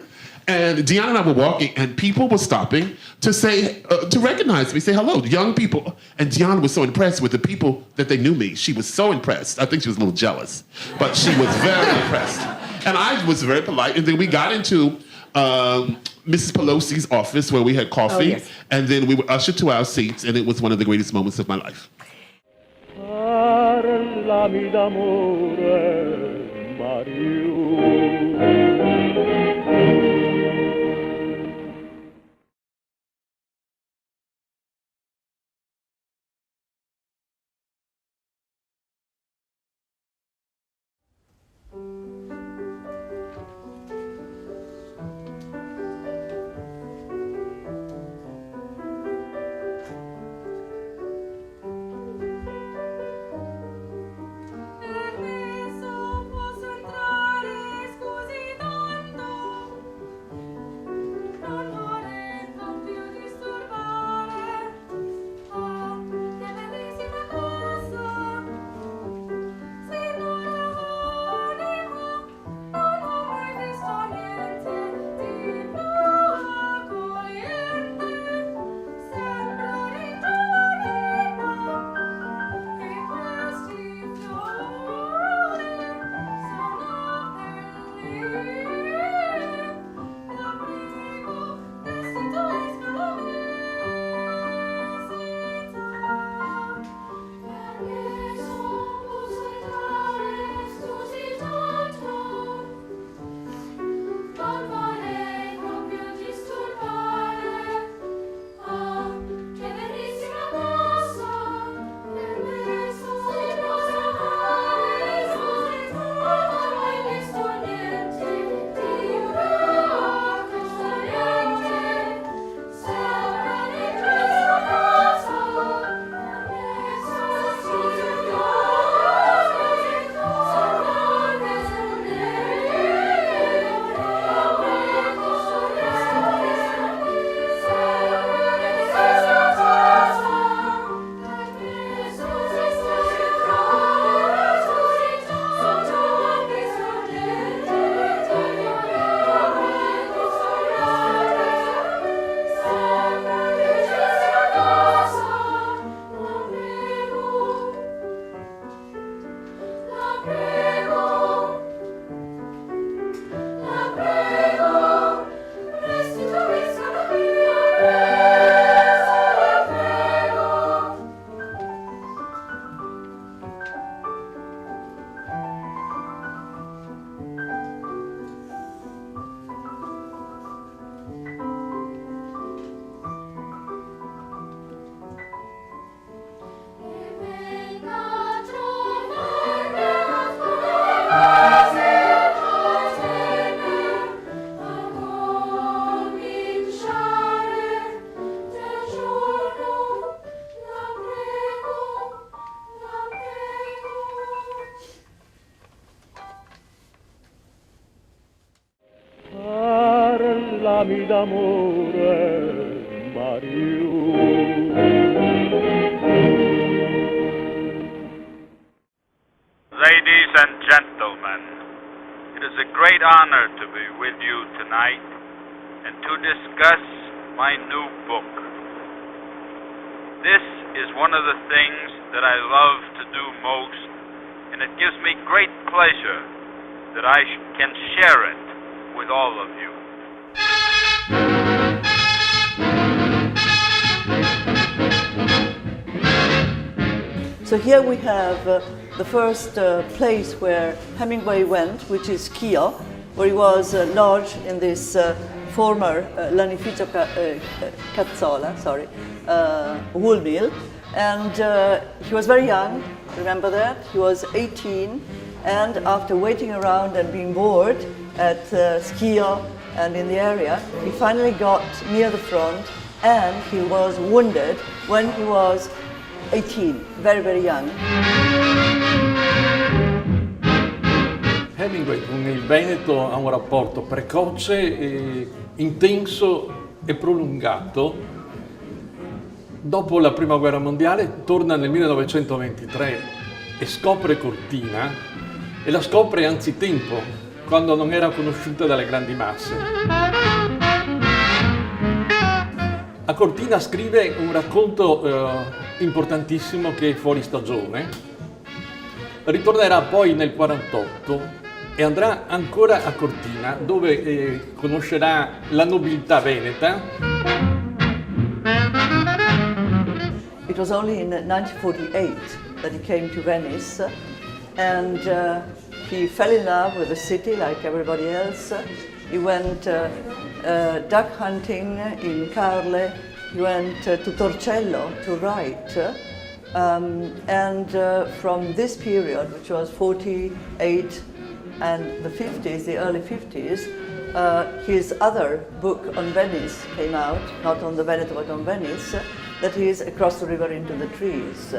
S19: And Dion and I were walking, and people were stopping to say, to recognize me, say hello, young people. And Dion was so impressed with the people that they knew me. She was so impressed. I think she was a little jealous, but she was very impressed. And I was very polite, and then we got into Mrs. Pelosi's office where we had coffee,
S18: Oh, yes.
S19: and then we were ushered to our seats, and it was one of the greatest moments of my life.
S4: Parlami d'amore, Mario. parlami d'amore, Mario.
S12: Ladies and gentlemen, it is a great honor to be with you tonight and to discuss my new book. This is one of the things that I love to do most, and it gives me great pleasure that I can share it with all of you.
S20: So here we have the first place where Hemingway went, which is Schio, where he was lodged in this former lanificio cazzola, wool mill, and he was very young. Remember that? He was 18, and after waiting around and being bored at Schio and in the area, he finally got near the front, and he was wounded when he was 18, very, very young.
S21: Hemingway con il Veneto ha un rapporto precoce, intenso e prolungato. Dopo la Prima Guerra Mondiale torna nel 1923 e scopre Cortina, e la scopre anzitempo, quando non era conosciuta dalle grandi masse. A Cortina scrive un racconto importantissimo che è Fuori stagione. Ritornerà poi nel 1948 e andrà ancora a Cortina, dove conoscerà la nobiltà veneta.
S20: It was only in 1948 that he came to Venice, and he fell in love with the city like everybody else. He went duck hunting in Carle, he went to Torcello to write, and from this period, which was 48 and the 50s, the early 50s, his other book on Venice came out, not on the Veneto but on Venice, that is Across the River into the Trees,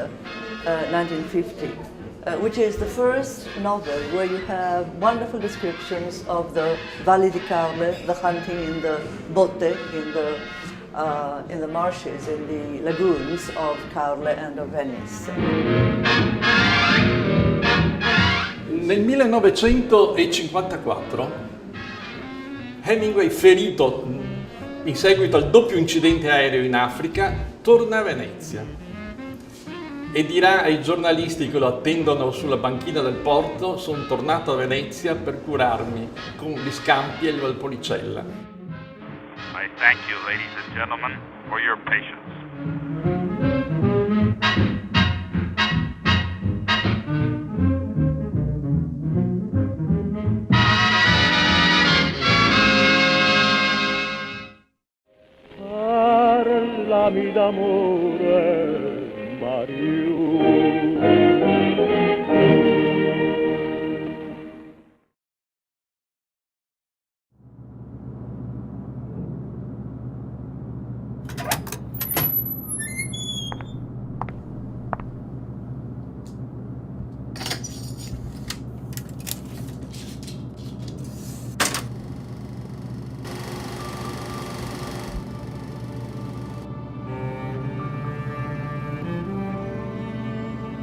S20: 1950. Which is the first novel where you have wonderful descriptions of the Valli di Carle, the hunting in the botte, in the marshes, in the lagoons of Carle and of Venice.
S21: Nel 1954 Hemingway, ferito in seguito al doppio incidente aereo in Africa, torna a Venezia e dirà ai giornalisti che lo attendono sulla banchina del porto: sono tornato a Venezia per curarmi con gli scampi e il Valpolicella.
S12: I thank you, ladies and gentlemen, for your patience.
S4: Parlami d'amore,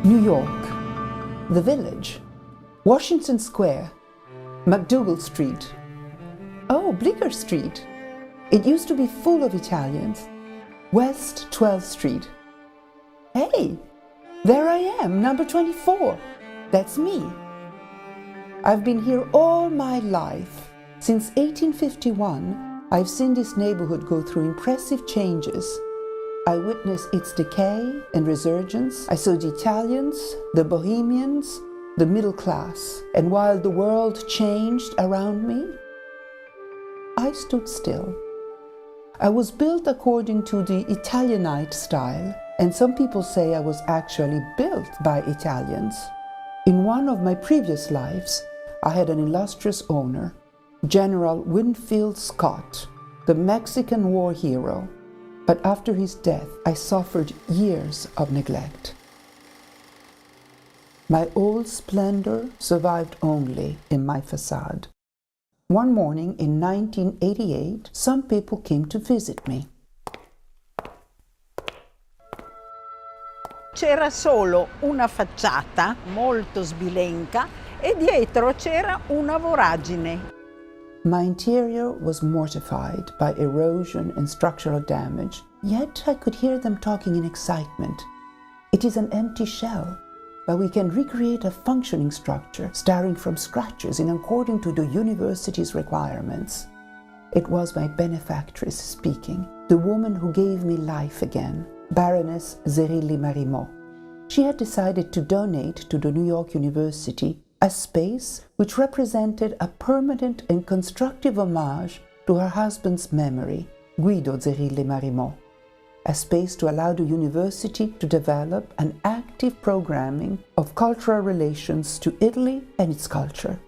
S23: New York, the Village, Washington Square, McDougal Street. Oh, Bleecker Street. It used to be full of Italians. West 12th Street. Hey, there I am, number 24. That's me. I've been here all my life. Since 1851, I've seen this neighborhood go through impressive changes. I witnessed its decay and resurgence. I saw the Italians, the Bohemians, the middle class. And while the world changed around me, I stood still. I was built according to the Italianite style, and some people say I was actually built by Italians. In one of my previous lives, I had an illustrious owner, General Winfield Scott, the Mexican war hero. But after his death, I suffered years of neglect. My old splendor survived only in my facade. One morning in 1988, some people came to visit me.
S2: C'era solo una facciata molto sbilenca e dietro c'era una voragine.
S23: My interior was mortified by erosion and structural damage, yet I could hear them talking in excitement. It is an empty shell, but we can recreate a functioning structure starting from scratches in according to the university's requirements. It was my benefactress speaking, the woman who gave me life again, Baroness Zerilli Marimo. She had decided to donate to the New York University a space which represented a permanent and constructive homage to her husband's memory, Guido Zerilli Marimo. A space to allow the university to develop an active programming of cultural relations to Italy and its culture.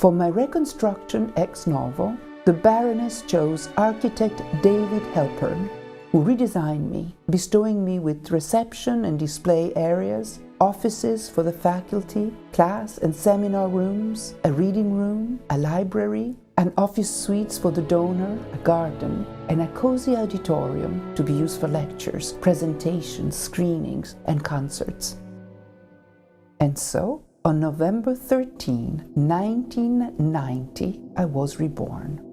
S23: For my reconstruction ex novo, the Baroness chose architect David Halpern, who redesigned me, bestowing me with reception and display areas, offices for the faculty, class and seminar rooms, a reading room, a library, and office suites for the donor, a garden, and a cozy auditorium to be used for lectures, presentations, screenings, and concerts. And so, on November 13, 1990, I was reborn.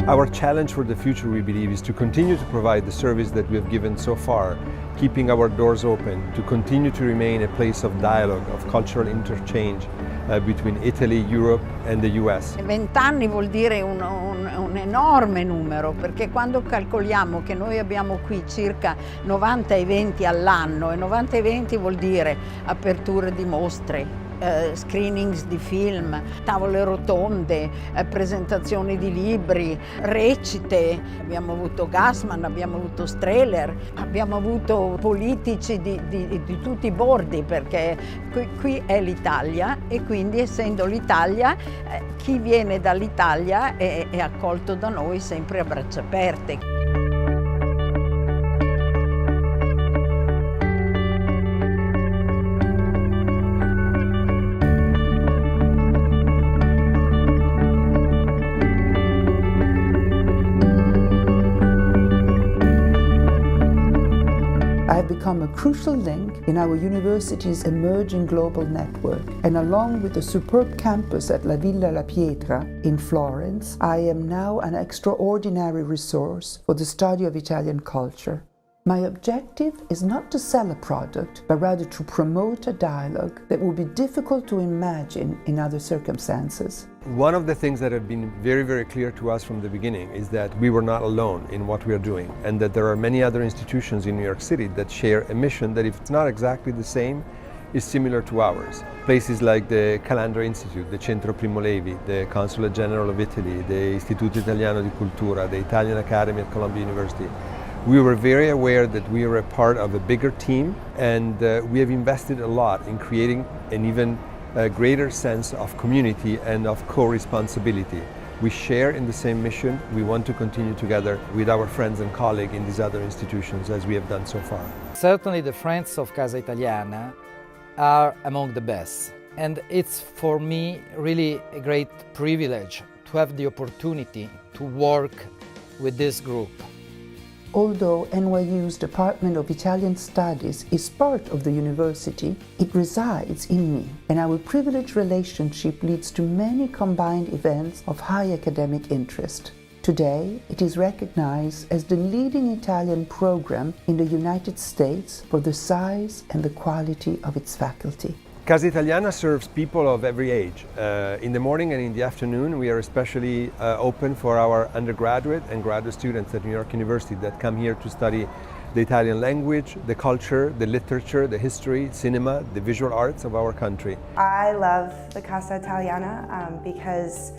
S22: Our challenge for the future, we believe, is to continue to provide the service that we have given so far, keeping our doors open, to continue to remain a place of dialogue, of cultural interchange between Italy, Europe and the US.
S2: 20 anni vuol dire un enorme numero, perché quando calcoliamo che noi abbiamo qui circa 90 eventi all'anno, e 90 eventi vuol dire aperture di mostre, screenings di film, tavole rotonde, presentazioni di libri, recite, abbiamo avuto Gassman, abbiamo avuto Strehler, abbiamo avuto politici di tutti i bordi, perché qui è l'Italia e quindi essendo l'Italia, chi viene dall'Italia è accolto da noi sempre a braccia aperte.
S23: Become a crucial link in our university's emerging global network, and along with the superb campus at La Villa La Pietra in Florence, I am now an extraordinary resource for the study of Italian culture. My objective is not to sell a product, but rather to promote a dialogue that would be difficult to imagine in other circumstances.
S22: One of the things that have been very, very clear to us from the beginning is that we were not alone in what we are doing, and that there are many other institutions in New York City that share a mission that, if it's not exactly the same, is similar to ours. Places like the Calandra Institute, the Centro Primo Levi, the Consulate General of Italy, the Istituto Italiano di Cultura, the Italian Academy at Columbia University. We were very aware that we are a part of a bigger team, and we have invested a lot in creating an even greater sense of community and of co-responsibility. We share in the same mission. We want to continue together with our friends and colleagues in these other institutions as we have done so far.
S5: Certainly the friends of Casa Italiana are among the best, and it's for me really a great privilege to have the opportunity to work with this group.
S23: Although NYU's Department of Italian Studies is part of the university, it resides in me, and our privileged relationship leads to many combined events of high academic interest. Today, it is recognized as the leading Italian program in the United States for the size and the quality of its faculty.
S22: Casa Italiana serves people of every age. In the morning and in the afternoon, we are especially open for our undergraduate and graduate students at New York University that come here to study the Italian language, the culture, the literature, the history, cinema, the visual arts of our country.
S6: I love the Casa Italiana because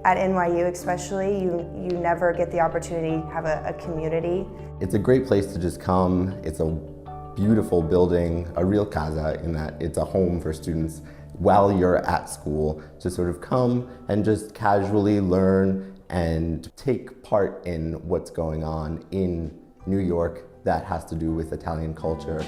S6: at NYU especially, you never get the opportunity to have a community.
S7: It's a great place to just come. It's a beautiful building, a real casa in that it's a home for students while you're at school to sort of come and just casually learn and take part in what's going on in New York that has to do with Italian culture.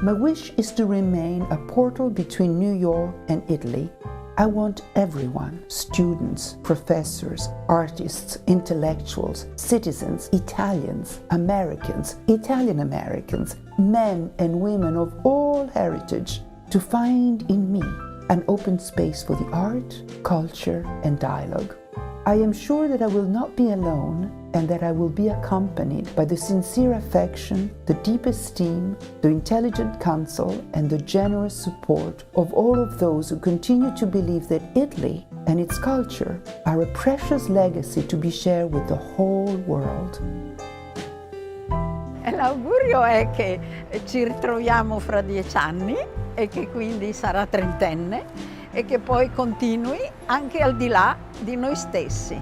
S23: My wish is to remain a portal between New York and Italy. I want everyone, students, professors, artists, intellectuals, citizens, Italians, Americans, Italian Americans, men and women of all heritage, to find in me an open space for the art, culture, and dialogue. I am sure that I will not be alone and that I will be accompanied by the sincere affection, the deep esteem, the intelligent counsel, and the generous support of all of those who continue to believe that Italy and its culture are a precious legacy to be shared with the whole world.
S2: E l'augurio è che ci ritroviamo fra 10 anni e che quindi sarà trentenne e che poi continui anche al di là di noi stessi.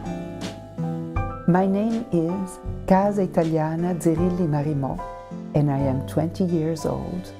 S23: My name is Casa Italiana Zerilli Marimò, and I am 20 years old.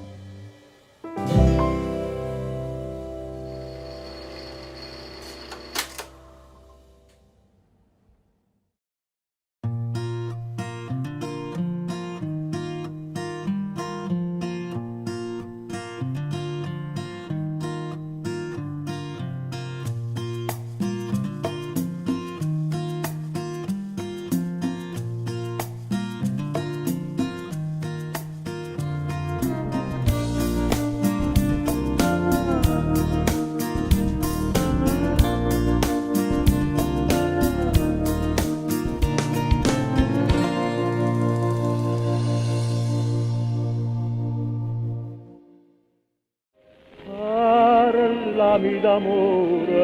S4: Parlami d'amore,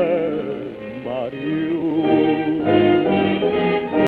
S4: Mario.